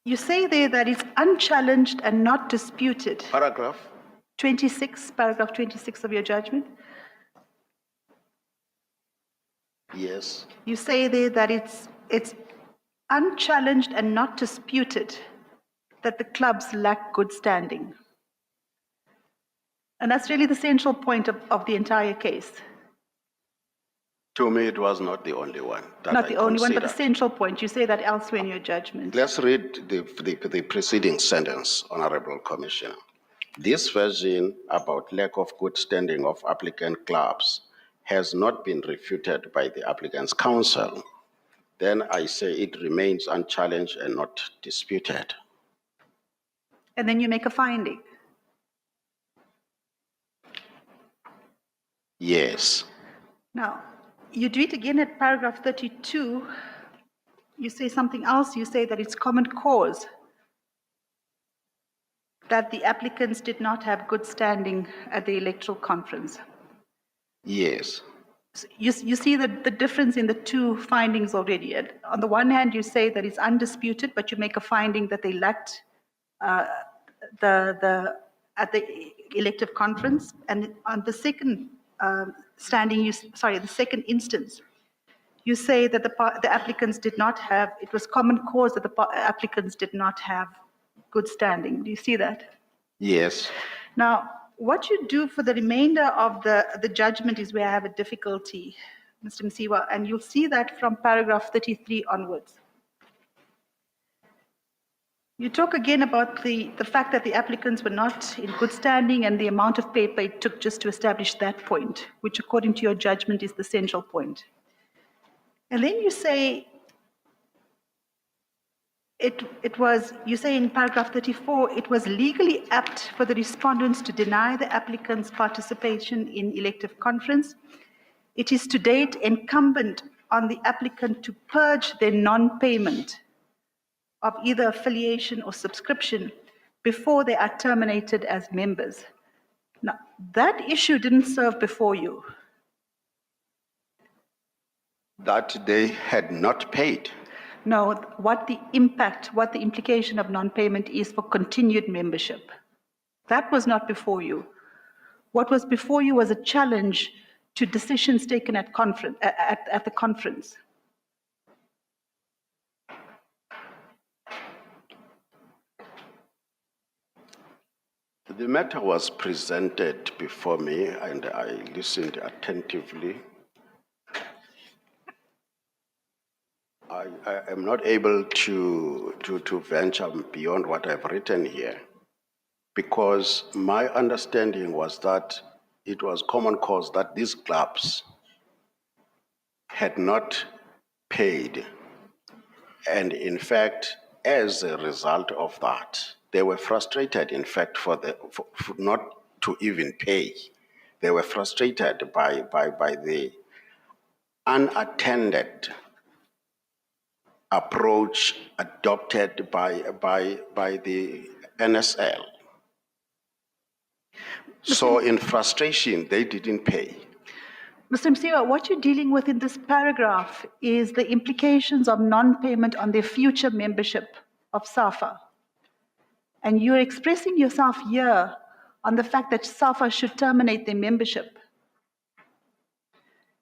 you say there that it's unchallenged and not disputed. Paragraph? 26, paragraph 26 of your judgment. Yes. You say there that it's unchallenged and not disputed that the clubs lack good standing. And that's really the central point of the entire case. To me, it was not the only one. Not the only one, but the considered. central point. You say that elsewhere in your judgment. Let's read the preceding sentence, Honorable Commissioner. This version about lack of good standing of applicant clubs has not been refuted by the applicant's counsel. Then I say it remains unchallenged and not disputed. And then you make a finding. Yes. Now, you do it again at paragraph 32. You say something else. You say that it's common cause that the applicants did not have good standing at the electoral conference. Yes. So you see the difference in the two findings already. On the one hand, you say that it's undisputed, but you make a finding that they lacked at the elective conference. And on the second the second instance, you say that the applicants did not have, it was common cause that the applicants did not have good standing. Do you see that? Yes. Now, what you do for the remainder of the judgment is where I have a difficulty, Mr. Msiwa, and you'll see that from paragraph 33 onwards. You talk again about the fact that the applicants were not in good standing and the amount of paper it took just to establish that point, which according to your judgment is the central point. And then you say, you say in paragraph 34, it was legally apt for the respondents to deny the applicants' participation in elective conference. It is to date incumbent on the applicant to purge their non-payment of either affiliation or subscription before they are terminated as members. Now, that issue didn't serve before you. That they had not paid. No, what the implication of non-payment is for continued membership. That was not before you. What was before you was a challenge to decisions taken at the conference. The matter was presented before me and I listened attentively. I am not able to venture beyond what I've written here, because my understanding was that it was common cause that these clubs had not paid. And in fact, as a result of that, they were frustrated, in fact, for not to even pay. They were frustrated by the unattended approach adopted by the NSL. So in frustration, they didn't pay. Mr. Msiwa, what you're dealing with in this paragraph is the implications of non-payment on their future membership of SAFA. And you're expressing yourself here on the fact that SAFA should terminate their membership.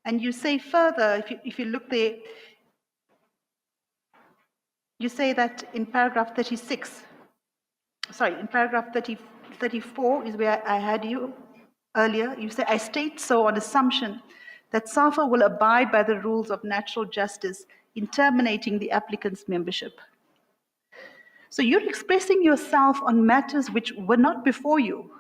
And you say further, if you look there, you say that in paragraph 36, sorry, in paragraph 34 is where I had you earlier. You say, I state so on assumption that SAFA will abide by the rules of natural justice in terminating the applicant's membership. So you're expressing yourself on matters which were not before you.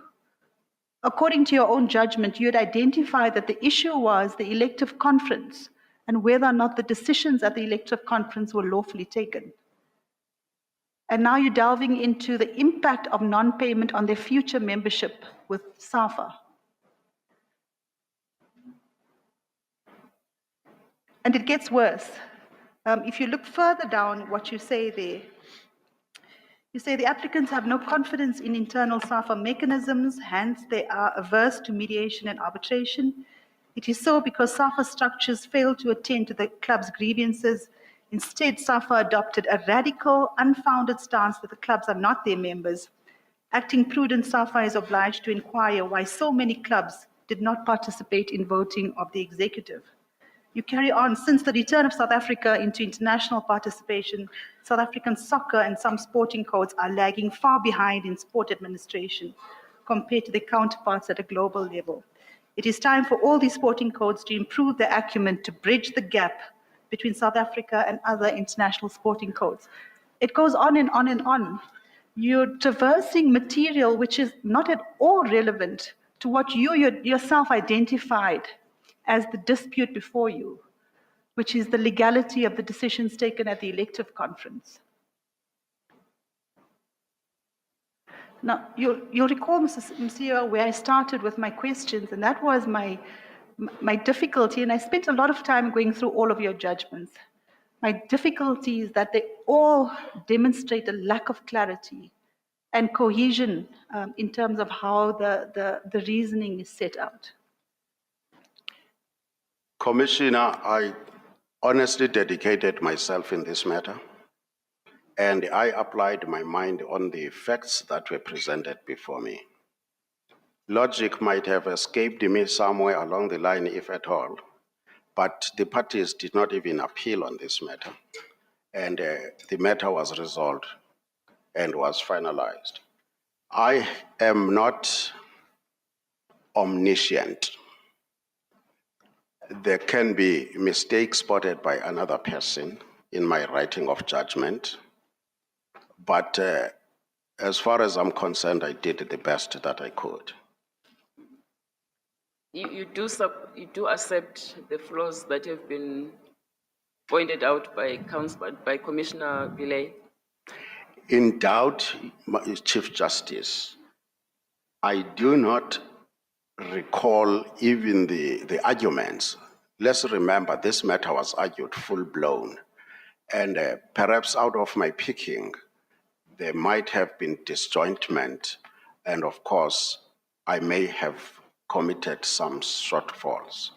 According to your own judgment, you had identified that the issue was the elective conference and whether or not the decisions at the elective conference were lawfully taken. And now you're delving into the impact of non-payment on their future membership with SAFA. And it gets worse. If you look further down what you say there, you say the applicants have no confidence in internal SAFA mechanisms, hence they are averse to mediation and arbitration. It is so because SAFA structures fail to attend to the club's grievances. Instead, SAFA adopted a radical, unfounded stance that the clubs are not their members. Acting prudent, SAFA is obliged to inquire why so many clubs did not participate in voting of the executive. You carry on, since the return of South Africa into international participation, South African soccer and some sporting codes are lagging far behind in sport administration compared to their counterparts at a global level. It is time for all these sporting codes to improve their acumen to bridge the gap between South Africa and other international sporting codes. It goes on and on and on. You're traversing material which is not at all relevant to what you yourself identified as the dispute before you, which is the legality of the decisions taken at the elective conference. Now, you'll recall, Mrs. Msiwa, where I started with my questions, and that was my difficulty, and I spent a lot of time going through all of your judgments. My difficulty is that they all demonstrate a lack of clarity and cohesion in terms of how the reasoning is set out. Commissioner, I honestly dedicated myself in this matter, and I applied my mind on the facts that were presented before me. Logic might have escaped me somewhere along the line, if at all, but the parties did not even appeal on this matter, and the matter was resolved and was finalized. I am not omniscient. There can be mistakes spotted by another person in my writing of judgment, but as far as I'm concerned, I did the best that I could. You do accept the flaws that have been pointed out by Commissioner Pillay? In doubt, Chief Justice, I do not recall even the arguments. Let's remember this matter was argued full-blown, and perhaps out of my picking, there might have been disjointment, and of course, I may have committed some shortfalls.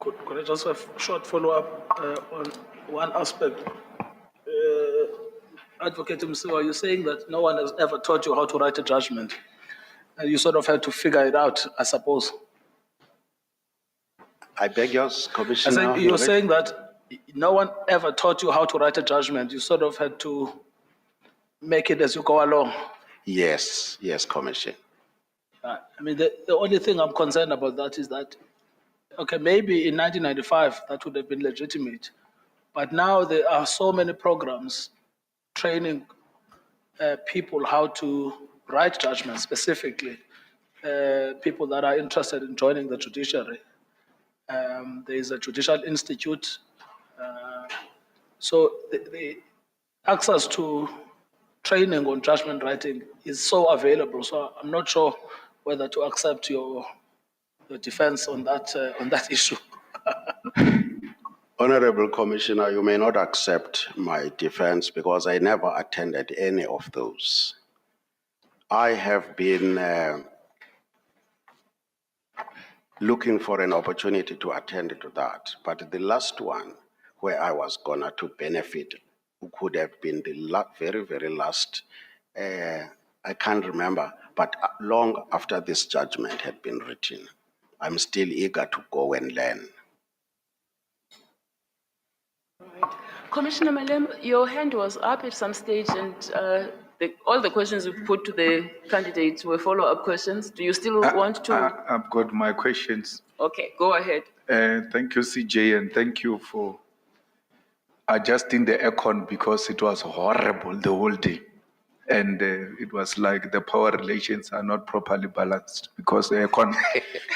Could I just have a short follow-up on one aspect? Advocate Msiwa, you're saying that no one has ever taught you how to write a judgment. And you sort of had to figure it out, I suppose. I beg yours, Commissioner. You're saying that no one ever taught you how to write a judgment. You sort of had to make it as you go along. Yes, Commissioner. I mean, the only thing I'm concerned about that is that Okay, maybe in 1995 that would have been legitimate, but now there are so many programs training people how to write judgments, specifically people that are interested in joining the judiciary. There is a judicial institute, so the access to training on judgment writing is so available. So I'm not sure whether to accept your defense on that issue. Honorable Commissioner, you may not accept my defense because I never attended any of those. I have been looking for an opportunity to attend to that, but the last one where I was gonna to benefit could have been the very, very last. I can't remember, but long after this judgment had been written, I'm still eager to go and learn. Commissioner Malem, your hand was up at some stage, and all the questions you put to the candidates were follow-up questions. Do you still want to? I've got my questions. Okay, go ahead. Thank you, CJ, and thank you for adjusting the aircon because it was horrible the whole day. And it was like the power relations are not properly balanced because the aircon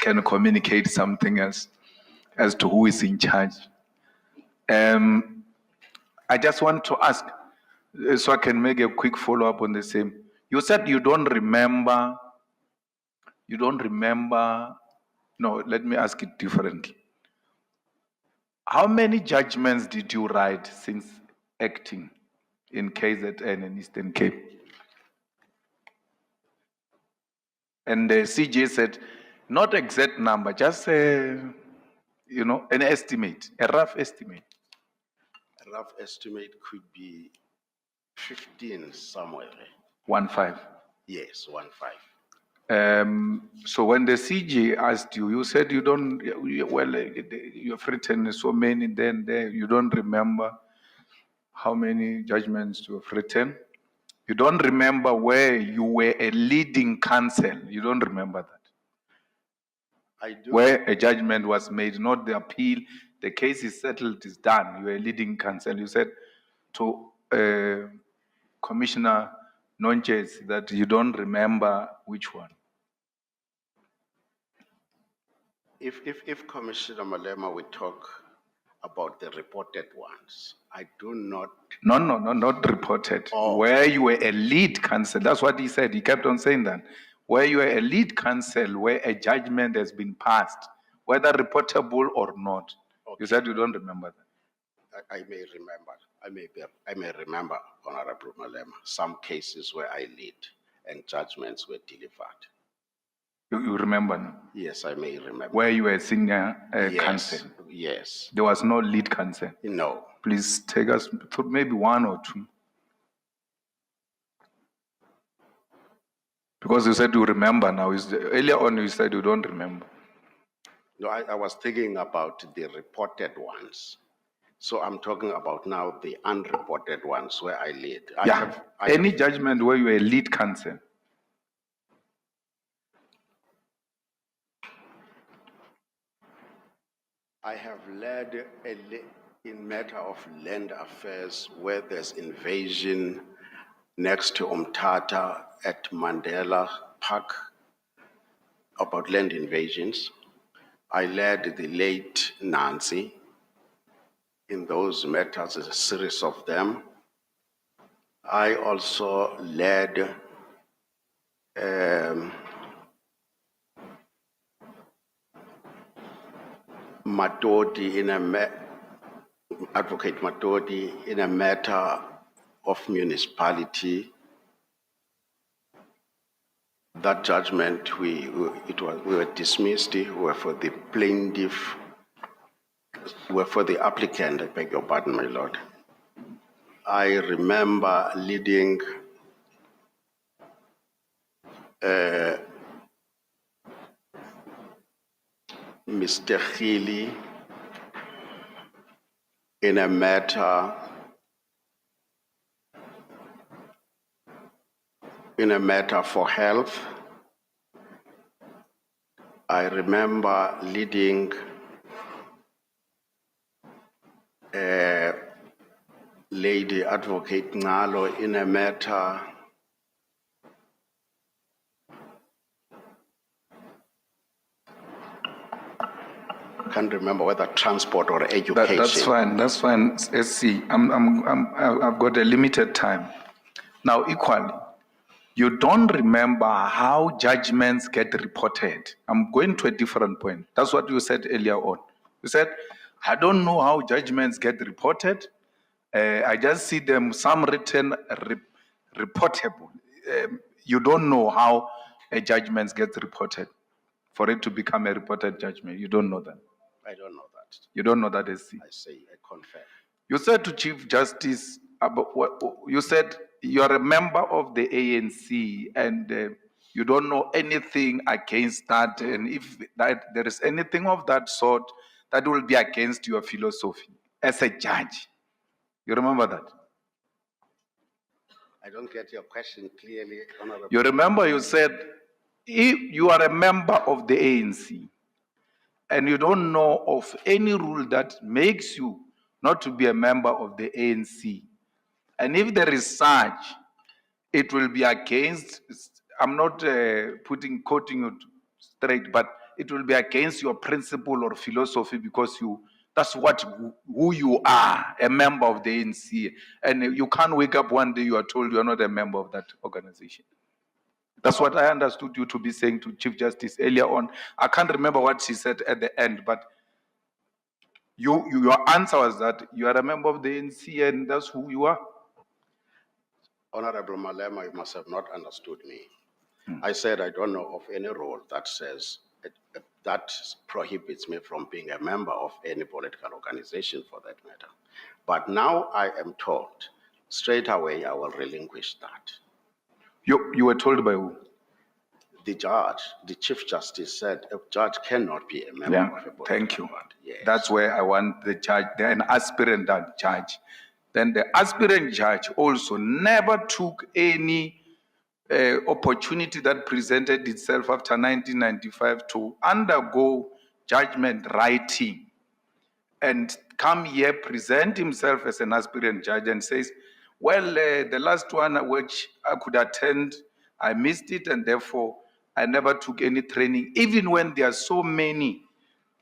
can communicate something else as to who is in charge. I just want to ask, so I can make a quick follow-up on the same. You said you don't remember, no, let me ask it differently. How many judgments did you write since acting in KZN and Eastern Cape? And the CJ said, not exact number, just an estimate, a rough estimate. A rough estimate could be 15 somewhere. 15. Yes, 15. So when the CJ asked you, you said you don't, you've written so many, then you don't remember how many judgments you have written. You don't remember where you were a leading counsel. You don't remember that. I do. Where a judgment was made, not the appeal. The case is settled, is done. You were a leading counsel. You said to Commissioner Nonches that you don't remember which one. If Commissioner Malema would talk about the reported ones, I do not. No, not reported. Oh. Where you were a lead counsel. That's what he said. He kept on saying that. Where you were a lead counsel, where a judgment has been passed, whether reportable or not. Okay. You said you don't remember that. I may remember. I may remember, Honorable Malema, some cases where I lead and judgments were delivered. You remember now? Yes, I may remember. Where you were a senior counsel? Yes. There was no lead counsel? No. Please take us through maybe one or two. Because you said you remember now. Earlier on you said you don't remember. No, I was thinking about the reported ones. So I'm talking about now the unreported ones where I lead. Any judgment where you were a lead counsel? I have led in matter of land affairs where there's invasion next to Umtata at Mandela Park about land invasions. I led the late Nancy in those matters, a series of them. I also led Matodi Advocate Matodi in a matter of municipality. That judgment, we were dismissed. We were for the plaintiff. We were for the applicant. I beg your pardon, my lord. I remember leading Mr. Healy in a matter for health. I remember leading Lady Advocate Nalo in a matter can't remember whether transport or education. That's fine, SC. I've got a limited time. Now, equally, you don't remember how judgments get reported. I'm going to a different point. That's what you said earlier on. You said, I don't know how judgments get reported. I just see them, some written, reportable. You don't know how a judgment gets reported for it to become a reported judgment. You don't know that. I don't know that. You don't know that, SC. I say, I confirm. You said to Chief Justice, you said you are a member of the ANC and you don't know anything against that. And if there is anything of that sort, that will be against your philosophy as a judge. You remember that? I don't get your question clearly, Honorable. You remember you said, if you are a member of the ANC and you don't know of any rule that makes you not to be a member of the ANC, and if there is such, it will be against, I'm not quoting you straight, but it will be against your principle or philosophy because that's who you are, a member of the ANC. And you can't wake up one day you are told you are not a member of that organization. That's what I understood you to be saying to Chief Justice earlier on. I can't remember what she said at the end, but your answer was that you are a member of the ANC and that's who you are. Honorable Malema, you must have not understood me. I said I don't know of any rule that says that prohibits me from being a member of any political organization for that matter. But now I am told, straight away I will relinquish that. You were told by who? The judge, the Chief Justice said a judge cannot be a member of a political thank you. party. Yes. That's where I want the judge, an aspirant judge. Then the aspirant judge also never took any opportunity that presented itself after 1995 to undergo judgment writing and come here, present himself as an aspirant judge and says, well, the last one which I could attend, I missed it and therefore I never took any training, even when there are so many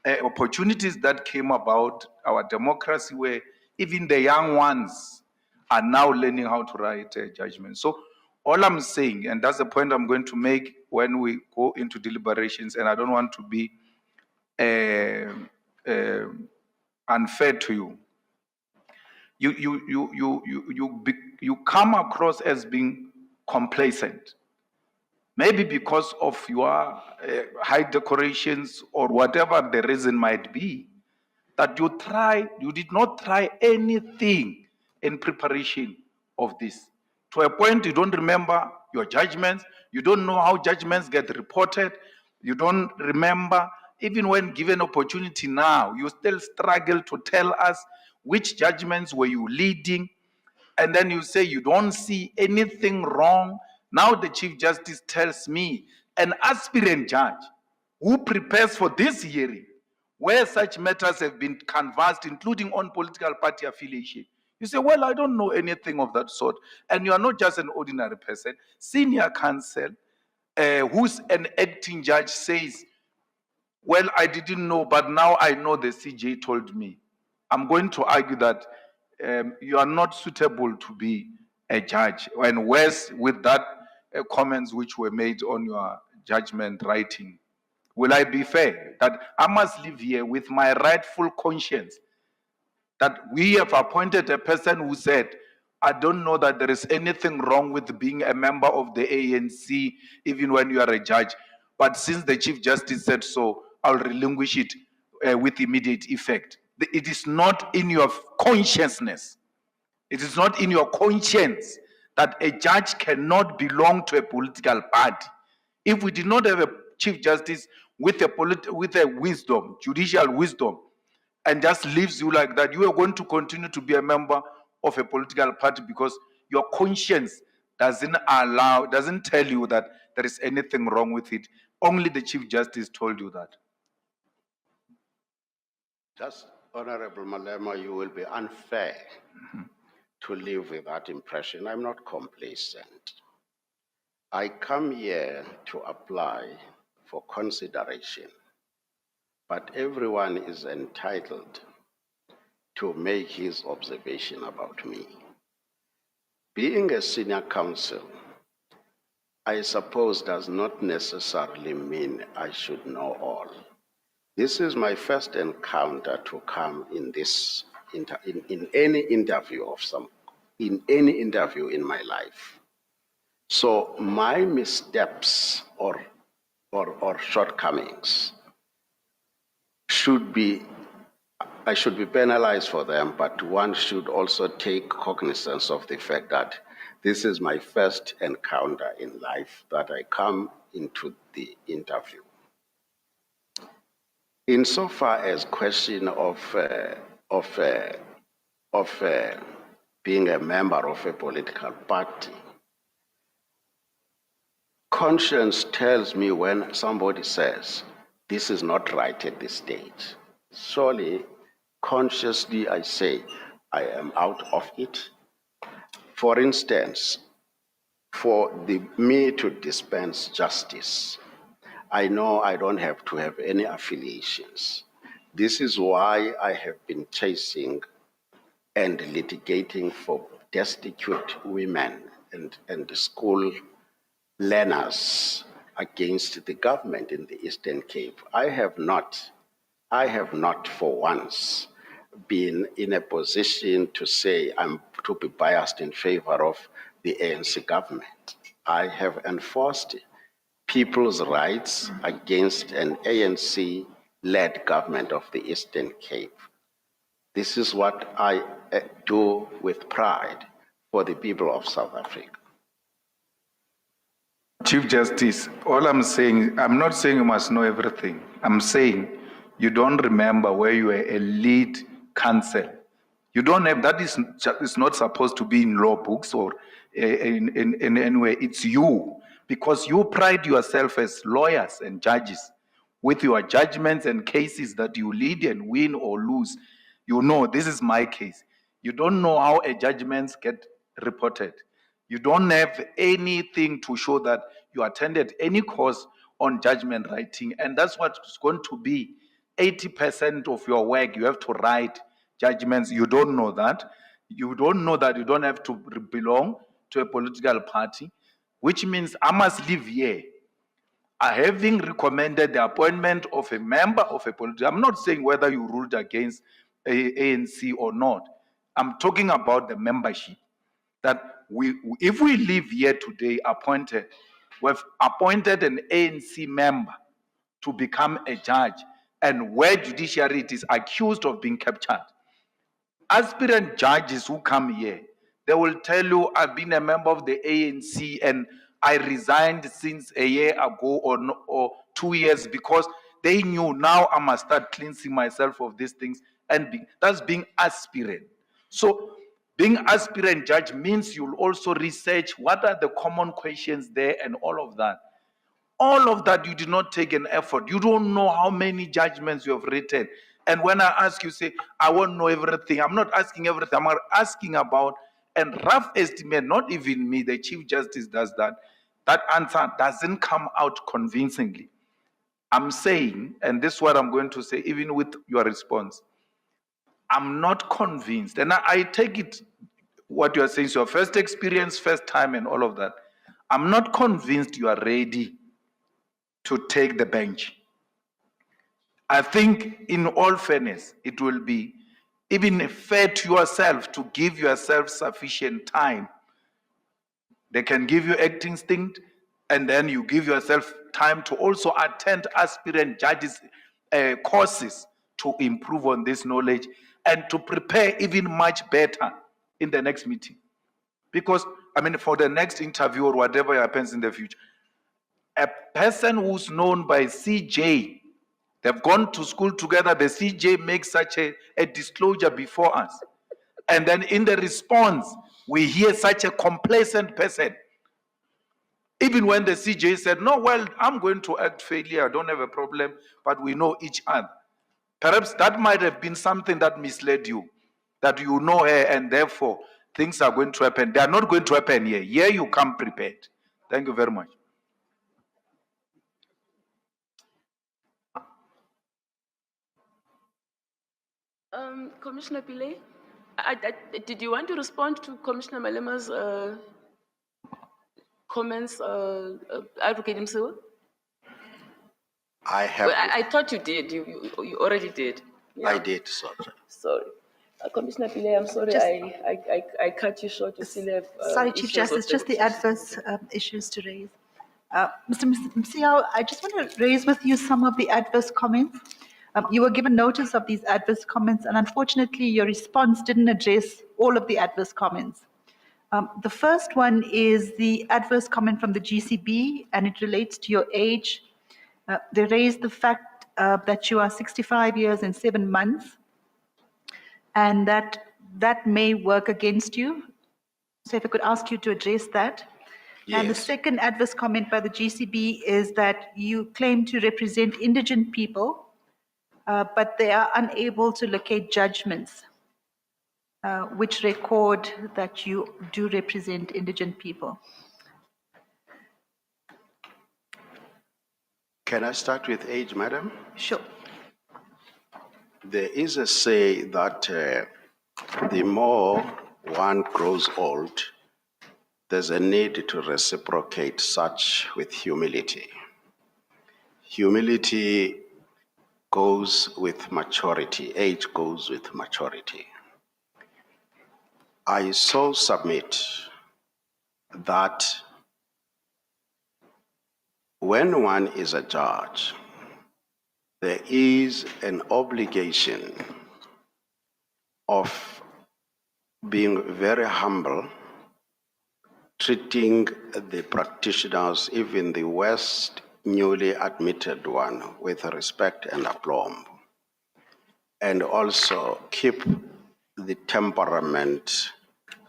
opportunities that came about our democracy where even the young ones are now learning how to write judgment. So all I'm saying, and that's the point I'm going to make when we go into deliberations, and I don't want to be unfair to you. You come across as being complacent. Maybe because of your high decorations or whatever the reason might be, that you did not try anything in preparation of this. To a point, you don't remember your judgments, you don't know how judgments get reported, you don't remember, even when given opportunity now, you still struggle to tell us which judgments were you leading, and then you say you don't see anything wrong. Now the Chief Justice tells me, an aspirant judge who prepares for this hearing, where such matters have been canvassed, including on political party affiliation, you say, well, I don't know anything of that sort. And you are not just an ordinary person. Senior counsel, who's an acting judge, says, well, I didn't know, but now I know the CJ told me. I'm going to argue that you are not suitable to be a judge. And worse, with that comments which were made on your judgment writing, will I be fair that I must live here with my rightful conscience that we have appointed a person who said, I don't know that there is anything wrong with being a member of the ANC, even when you are a judge. But since the Chief Justice said so, I'll relinquish it with immediate effect. It is not in your consciousness. It is not in your conscience that a judge cannot belong to a political party. If we did not have a Chief Justice with a wisdom, judicial wisdom, and just leaves you like that, you are going to continue to be a member of a political party because your conscience doesn't tell you that there is anything wrong with it. Only the Chief Justice told you that. Honorable Malema, you will be unfair to live with that impression. I'm not complacent. I come here to apply for consideration, but everyone is entitled to make his observation about me. Being a senior counsel, I suppose, does not necessarily mean I should know all. This is my first encounter to come in this in any interview in my life. So my missteps or shortcomings I should be penalized for them, but one should also take cognizance of the fact that this is my first encounter in life that I come into the interview. Insofar as question of being a member of a political party, conscience tells me when somebody says, this is not right at this stage. Surely, consciously I say, I am out of it. For instance, for me to dispense justice, I know I don't have to have any affiliations. This is why I have been chasing and litigating for destitute women and school learners against the government in the Eastern Cape. I have not for once been in a position to say I'm to be biased in favor of the ANC government. I have enforced people's rights against an ANC-led government of the Eastern Cape. This is what I do with pride for the people of South Africa. Chief Justice, all I'm saying, I'm not saying you must know everything. I'm saying you don't remember where you were a lead counsel. You don't have, that is not supposed to be in law books or in any way. It's you, because you pride yourself as lawyers and judges with your judgments and cases that you lead and win or lose. You know, this is my case. You don't know how a judgments get reported. You don't have anything to show that you attended any course on judgment writing. And that's what's going to be 80% of your work. You have to write judgments. You don't know that. You don't know that you don't have to belong to a political party, which means I must live here. Having recommended the appointment of a member of a political, I'm not saying whether you ruled against ANC or not. I'm talking about the membership. That if we live here today we've appointed an ANC member to become a judge, and where judiciary it is accused of being captured. Aspirant judges who come here, they will tell you, I've been a member of the ANC and I resigned since a year ago or 2 years because they knew now I must start cleansing myself of these things. And that's being aspirant. So being aspirant judge means you'll also research what are the common questions there and all of that. All of that you did not take an effort. You don't know how many judgments you have written. And when I ask you, say, I won't know everything. I'm not asking everything. I'm asking about a rough estimate, not even me, the Chief Justice does that. That answer doesn't come out convincingly. I'm saying, and this is what I'm going to say, even with your response, I'm not convinced. And I take it, what you are saying is your first experience, first time and all of that. I'm not convinced you are ready to take the bench. I think in all fairness, it will be even fair to yourself to give yourself sufficient time. They can give you acting stint, and then you give yourself time to also attend aspirant judges courses to improve on this knowledge and to prepare even much better in the next meeting. Because, I mean, for the next interview or whatever happens in the future, a person who's known by CJ, they've gone to school together, the CJ makes such a disclosure before us. And then in the response, we hear such a complacent person. Even when the CJ said, no, well, I'm going to act fairly, I don't have a problem, but we know each other. Perhaps that might have been something that misled you, that you know her and therefore things are going to happen. They are not going to happen here. Here you come prepared. Thank you very much. Commissioner Pillay, did you want to respond to Commissioner Malema's comments, Advocate Msiwa? I have, Well, I thought you did. You already did. I did, sorry. Sorry. Commissioner Pillay, I'm sorry I cut you short. You still have Sorry, Chief issues of Justice, just the deputation. adverse issues to raise. Mr. Msiwa, I just want to raise with you some of the adverse comments. You were given notice of these adverse comments, and unfortunately, your response didn't address all of the adverse comments. The first one is the adverse comment from the GCB, and it relates to your age. They raised the fact that you are 65 years and 7 months, and that may work against you. So if I could ask you to address that. Yes. And the second adverse comment by the GCB is that you claim to represent indigent people, but they are unable to locate judgments which record that you do represent indigent people. Can I start with age, madam? Sure. There is a say that the more one grows old, there's a need to reciprocate such with humility. Humility goes with maturity. Age goes with maturity. I so submit that when one is a judge, there is an obligation of being very humble, treating the practitioners, even the worst newly admitted one, with respect and aplomb, and also keep the temperament.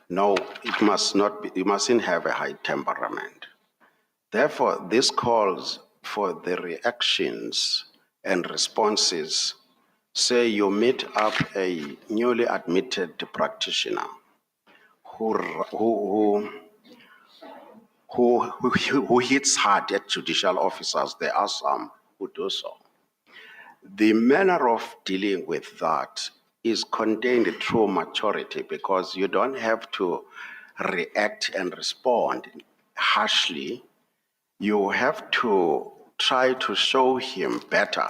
No, it must not be, you mustn't have a high temperament. Therefore, this calls for the reactions and responses. Say you meet up a newly admitted practitioner who hits hard at judicial officers. There are some who do so. The manner of dealing with that is contained through maturity, because you don't have to react and respond harshly. You have to try to show him better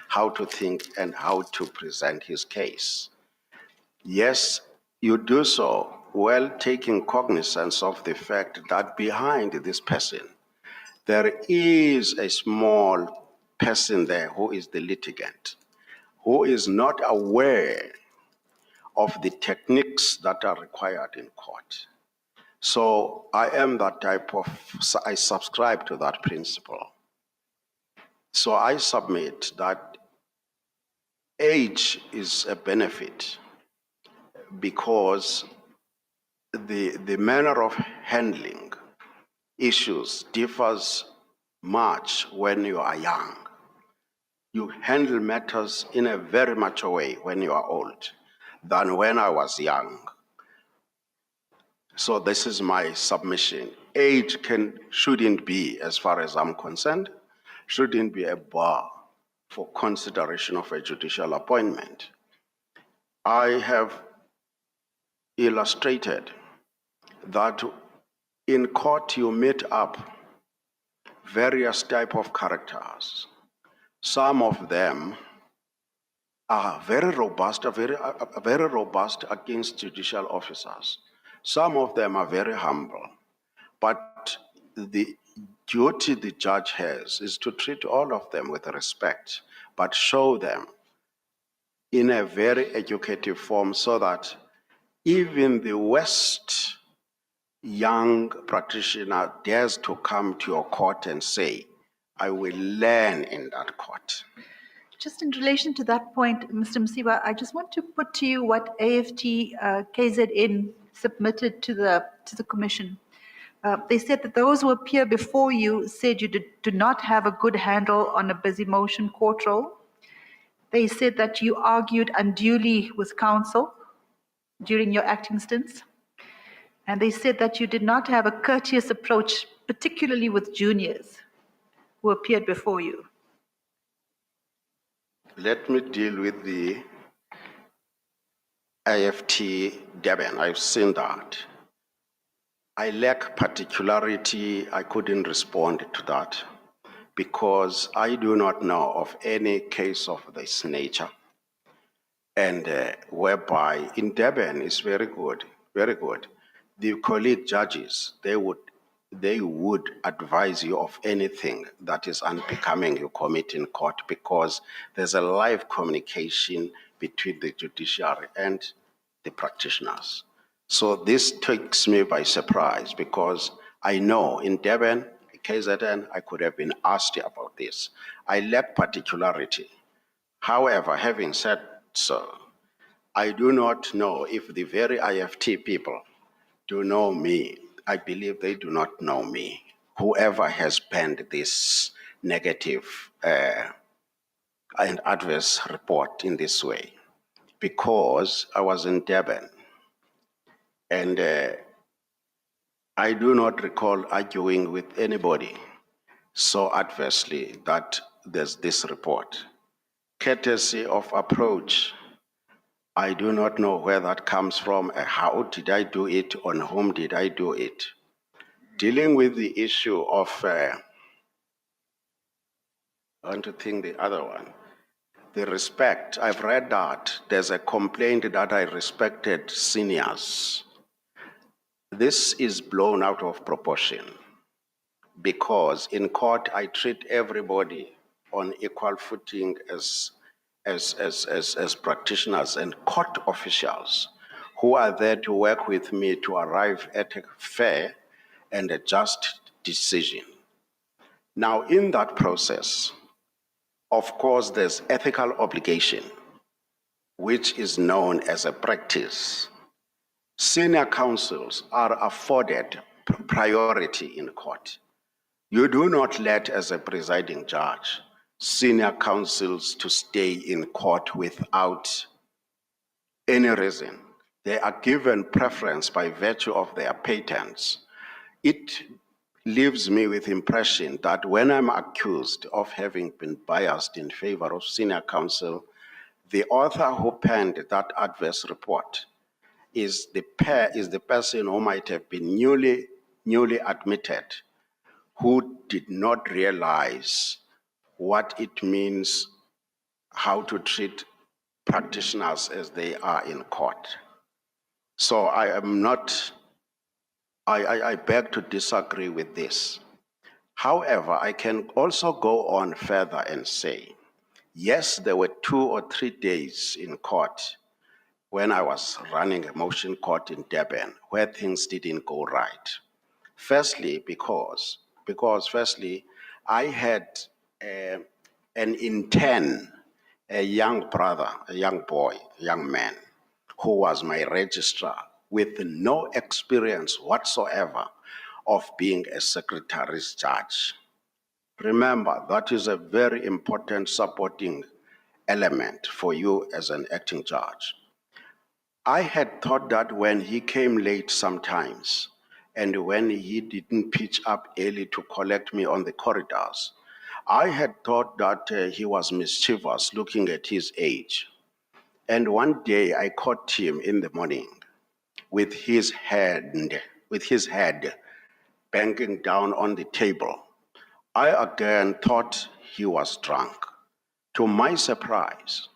how to think and how to present his case. Yes, you do so while taking cognizance of the fact that behind this person, there is a small person there who is the litigant, who is not aware of the techniques that are required in court. So I am that type of, I subscribe to that principle. So I submit that age is a benefit, because the manner of handling issues differs much when you are young. You handle matters in a very mature way when you are old than when I was young. So this is my submission. Age shouldn't be, as far as I'm concerned, shouldn't be a bar for consideration of a judicial appointment. I have illustrated that in court you meet up various type of characters. Some of them are very robust against judicial officers. Some of them are very humble. But the duty the judge has is to treat all of them with respect, but show them in a very educative form, so that even the worst young practitioner dares to come to your court and say, I will learn in that court. Just in relation to that point, Mr. Msiwa, I just want to put to you what AFT KZN submitted to the commission. They said that those who appear before you said you do not have a good handle on a busy motion court role. They said that you argued unduly with counsel during your acting stints. And they said that you did not have a courteous approach, particularly with juniors who appeared before you. Let me deal with the IFT Devon. I've seen that. I lack particularity. I couldn't respond to that because I do not know of any case of this nature. And whereby in Devon is very good, very good. The colleague judges, they would advise you of anything that is unbecoming you commit in court because there's a live communication between the judiciary and the practitioners. So this takes me by surprise because I know in Devon, KZN, I could have been asked about this. I lack particularity. However, having said so, I do not know if the very IFT people do know me. I believe they do not know me. Whoever has penned this negative and adverse report in this way, because I was in Devon and I do not recall arguing with anybody so adversely that there's this report. Courtesy of approach, I do not know where that comes from, how did I do it, on whom did I do it. Dealing with the issue of, I want to think the other one, the respect, I've read that there's a complaint that I respected seniors. This is blown out of proportion because in court I treat everybody on equal footing as practitioners and court officials who are there to work with me to arrive at a fair and a just decision. Now, in that process, of course, there's ethical obligation, which is known as a practice. Senior counsels are afforded priority in court. You do not let, as a presiding judge, senior counsels to stay in court without any reason. They are given preference by virtue of their patents. It leaves me with impression that when I'm accused of having been biased in favor of senior counsel, the author who penned that adverse report is the person who might have been newly admitted, who did not realize what it means, how to treat practitioners as they are in court. So I beg to disagree with this. However, I can also go on further and say, yes, there were 2 or 3 days in court when I was running a motion court in Durban where things didn't go right. Firstly, because firstly, I had an intern, a young brother, a young boy, a young man, who was my registrar with no experience whatsoever of being a secretary's judge. Remember, that is a very important supporting element for you as an acting judge. I had thought that when he came late sometimes, and when he didn't pitch up early to collect me on the corridors, I had thought that he was mischievous looking at his age. And one day I caught him in the morning with his head banging down on the table. I again thought he was drunk. To my surprise,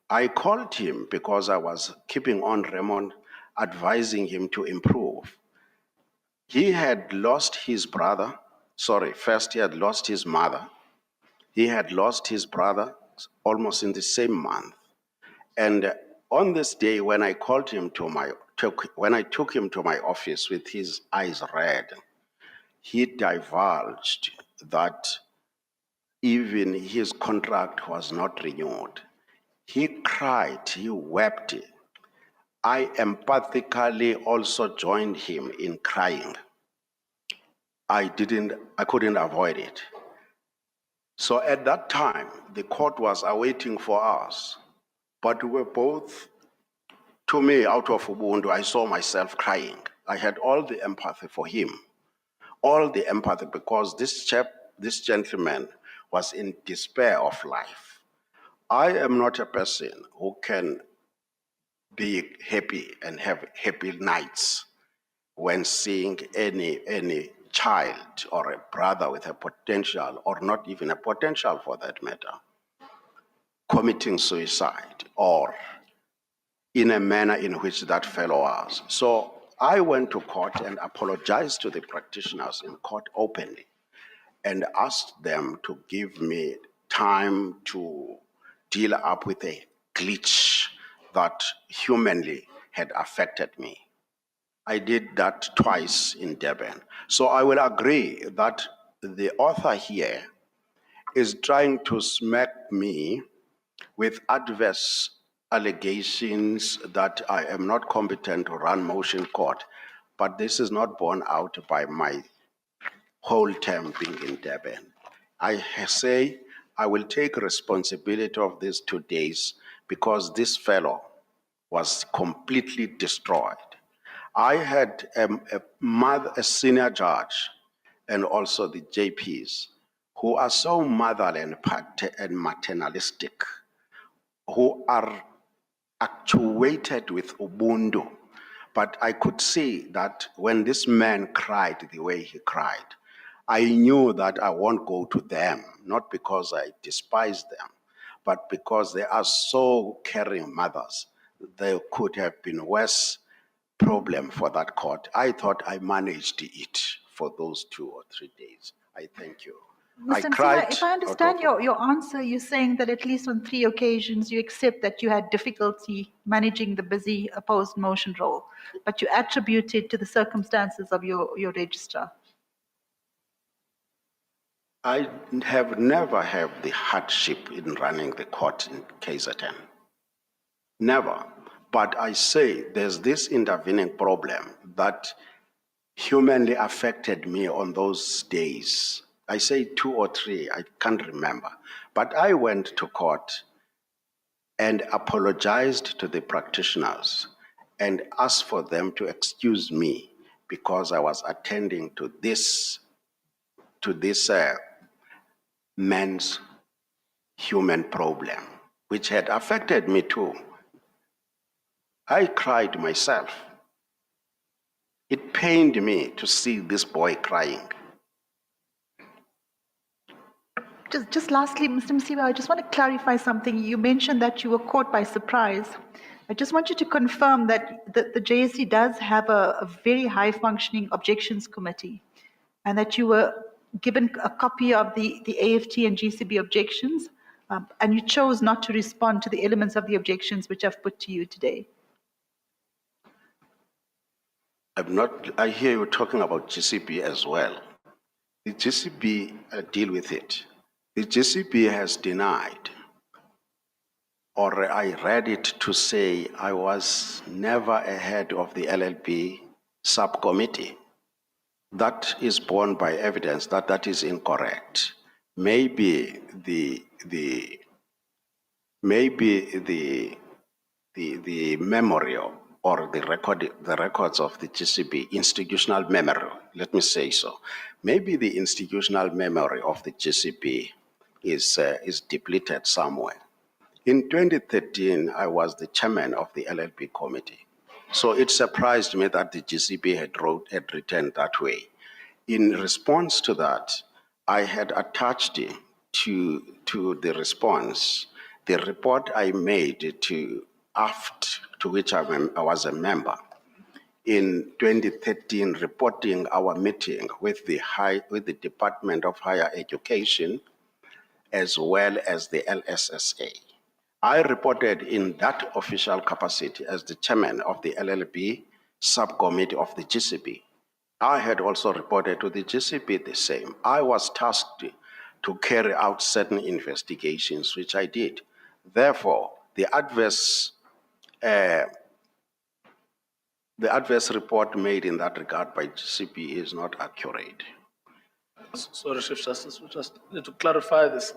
I called him because I was keeping on Raymond, advising him to improve. He had lost his brother. First he had lost his mother. He had lost his brother almost in the same month. And on this day, when I took him to my office with his eyes red, he divulged that even his contract was not renewed. He cried, he wept. I empathically also joined him in crying. I couldn't avoid it. So at that time, the court was awaiting for us, but we were both, to me, out of Ubuntu, I saw myself crying. I had all the empathy for him, all the empathy, because this gentleman was in despair of life. I am not a person who can be happy and have happy nights when seeing any child or a brother with a potential, or not even a potential for that matter, committing suicide or in a manner in which that fellow was. So I went to court and apologized to the practitioners in court openly and asked them to give me time to deal up with a glitch that humanly had affected me. I did that twice in Durban. So I will agree that the author here is trying to smack me with adverse allegations that I am not competent to run motion court, but this is not borne out by my whole term being in Durban. I say I will take responsibility of these 2 days because this fellow was completely destroyed. I had a senior judge and also the JPs who are so motherly and maternalistic, who are actuated with Ubuntu. But I could see that when this man cried the way he cried, I knew that I won't go to them, not because I despise them, but because they are so caring mothers. There could have been worse problem for that court. I thought I managed it for those 2 or 3 days. I thank you. I Mr. cried. Msiwa, if I understand your answer, you're saying that at least on 3 occasions you accept that you had difficulty managing the busy opposed motion role, but you attribute it to the circumstances of your registrar. I have never had the hardship in running the court in KZN. Never. But I say there's this intervening problem that humanly affected me on those days. I say 2 or 3, I can't remember. But I went to court and apologized to the practitioners and asked for them to excuse me because I was attending to this man's human problem, which had affected me too. I cried myself. It pained me to see this boy crying. Just lastly, Mr. Msiwa, I just want to clarify something. You mentioned that you were caught by surprise. I just want you to confirm that the JSC does have a very high functioning objections committee and that you were given a copy of the AFT and GCB objections and you chose not to respond to the elements of the objections which I've put to you today. I hear you talking about GCB as well. The GCB deal with it. The GCB has denied, or I read it to say I was never ahead of the LLP subcommittee. That is borne by evidence that is incorrect. Maybe the memory or the records of the GCB, institutional memory, let me say so. Maybe the institutional memory of the GCB is depleted somewhere. In 2013, I was the chairman of the LLP committee. So it surprised me that the GCB had written that way. In response to that, I had attached to the response the report I made to AFT, to which I was a member, in 2013, reporting our meeting with the Department of Higher Education as well as the LSSA. I reported in that official capacity as the chairman of the LLP subcommittee of the GCB. I had also reported to the GCB the same. I was tasked to carry out certain investigations, which I did. Therefore, the adverse report made in that regard by GCB is not accurate. Sorry, Chief Justice, we just need to clarify this.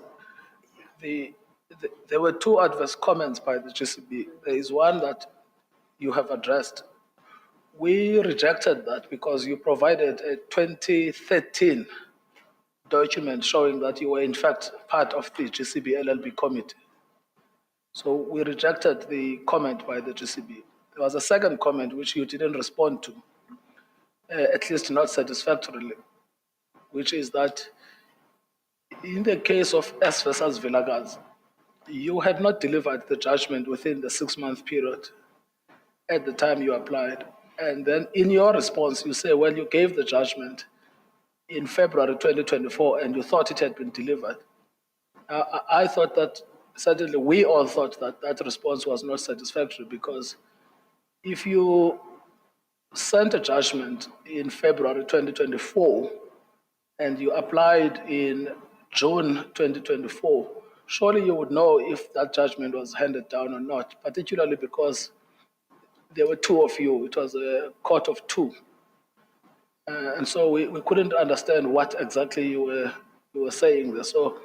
There were two adverse comments by the GCB. There is one that you have addressed. We rejected that because you provided a 2013 document showing that you were in fact part of the GCB LLB committee. So we rejected the comment by the GCB. There was a second comment which you didn't respond to, at least not satisfactorily, which is that in the case of S versus Villagas, you had not delivered the judgment within the 6-month period at the time you applied. And then in your response, you say, well, you gave the judgment in February 2024 and you thought it had been delivered. I thought that, certainly we all thought that that response was not satisfactory, because if you sent a judgment in February 2024 and you applied in June 2024, surely you would know if that judgment was handed down or not, particularly because there were two of you. It was a court of two. And so we couldn't understand what exactly you were saying there. So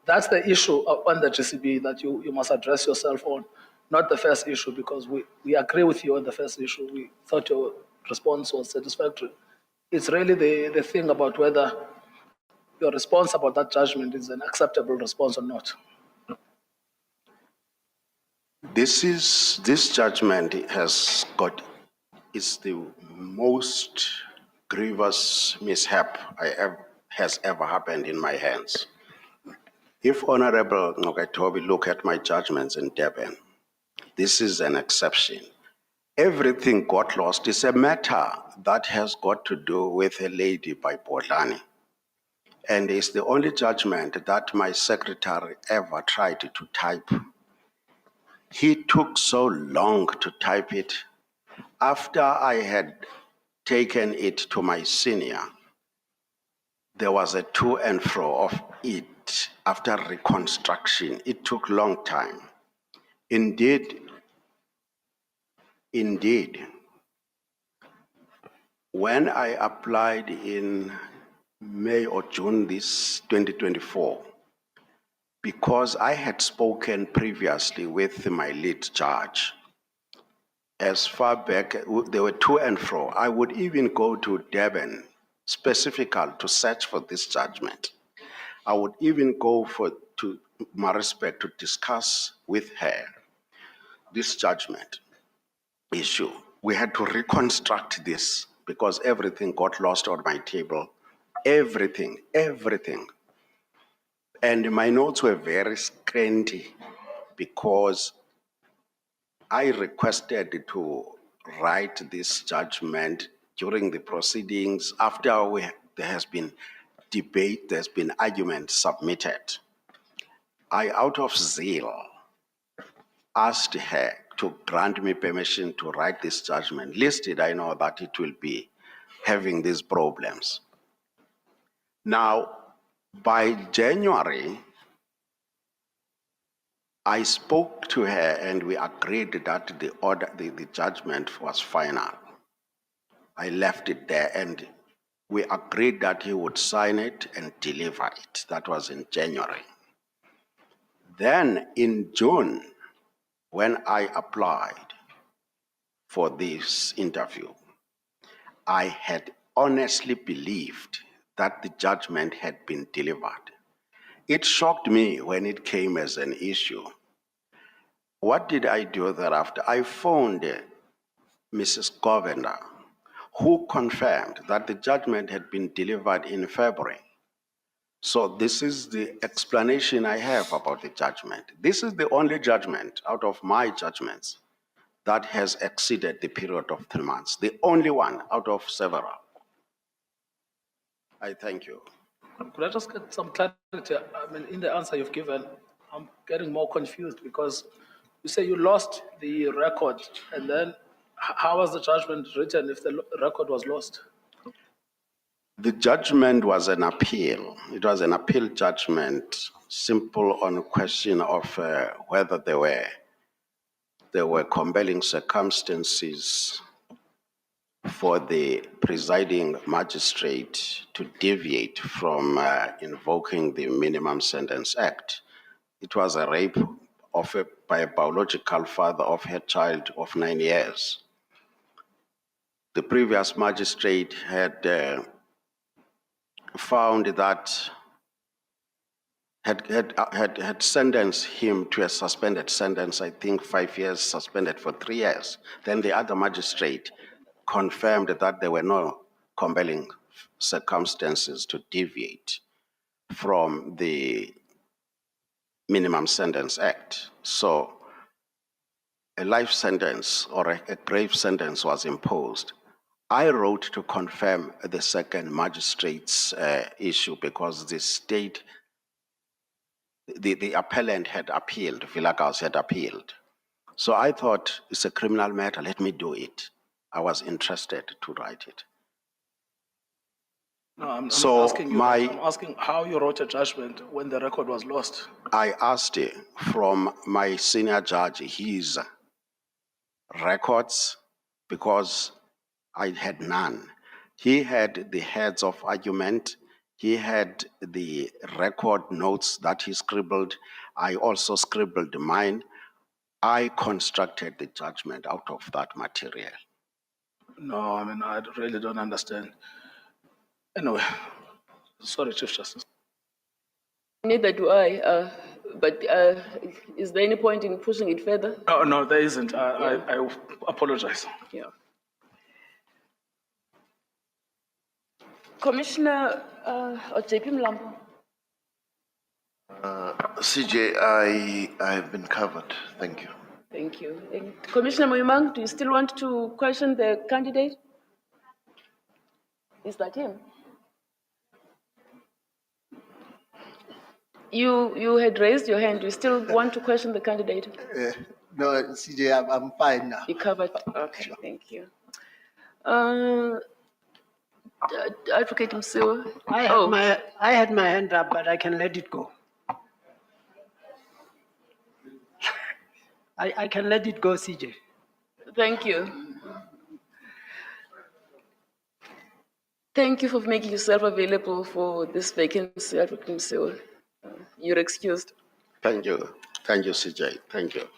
that's the issue on the GCB that you must address yourself on, not the first issue, because we agree with you on the first issue. We thought your response was satisfactory. It's really the thing about whether your response about that judgment is an acceptable response or not. This judgment is the most grievous mishap has ever happened in my hands. If Honorable Ngoketobi look at my judgments in Durban, this is an exception. Everything got lost. It's a matter that has got to do with a lady by Bodlani. And it's the only judgment that my secretary ever tried to type. He took so long to type it. After I had taken it to my senior, there was a to and fro of it after reconstruction. It took a long time. Indeed, when I applied in May or June this 2024, because I had spoken previously with my lead judge, as far back, there were to and fro. I would even go to Durban specifically to search for this judgment. I would even go to Maritzburg to discuss with her this judgment issue. We had to reconstruct this because everything got lost on my table. Everything. And my notes were very scanty because I requested to write this judgment during the proceedings after there has been debate, there's been argument submitted. I, out of zeal, asked her to grant me permission to write this judgment. Listed, I know that it will be having these problems. Now, by January, I spoke to her and we agreed that the judgment was final. I left it there and we agreed that he would sign it and deliver it. That was in January. Then in June, when I applied for this interview, I had honestly believed that the judgment had been delivered. It shocked me when it came as an issue. What did I do thereafter? I phoned Mrs. Govender, who confirmed that the judgment had been delivered in February. So this is the explanation I have about the judgment. This is the only judgment out of my judgments that has exceeded the period of 3 months. The only one out of several. I thank you. Could I just get some clarity? I mean, in the answer you've given, I'm getting more confused because you say you lost the record, and then how was the judgment written if the record was lost? The judgment was an appeal. It was an appeal judgment, simple on a question of whether there were compelling circumstances for the presiding magistrate to deviate from invoking the Minimum Sentence Act. It was a rape by a biological father of her child of 9 years. The previous magistrate had found that had sentenced him to a suspended sentence, I think 5 years, suspended for 3 years. Then the other magistrate confirmed that there were no compelling circumstances to deviate from the Minimum Sentence Act. So a life sentence or a grave sentence was imposed. I wrote to confirm the second magistrate's issue because the state, the appellant had appealed, Vilakaus had appealed. So I thought it's a criminal matter, let me do it. I was interested to write it. No, I'm So asking you, I'm asking how you wrote a judgment when the record was lost. I asked from my senior judge his records because I had none. He had the heads of argument. He had the record notes that he scribbled. I also scribbled mine. I constructed the judgment out of that material. No, I mean, I really don't understand. Anyway, sorry, Chief Justice. Neither do I, but is there any point in pushing it further? No, there isn't. I apologize. Yeah. Commissioner JP Mlambo. CJ, I have been covered. Thank you. Thank you. And Commissioner Moimang, do you still want to question the candidate? Is that him? You had raised your hand. You still want to question the candidate? No, CJ, I'm fine now. You covered? Okay, Sure. thank you. Advocate Msiwa. I had my hand up, but I can let it go. I can let it go, CJ. Thank you. Thank you for making yourself available for this vacancy, Advocate Msiwa. You're excused. Thank you. Thank you, CJ. Thank you.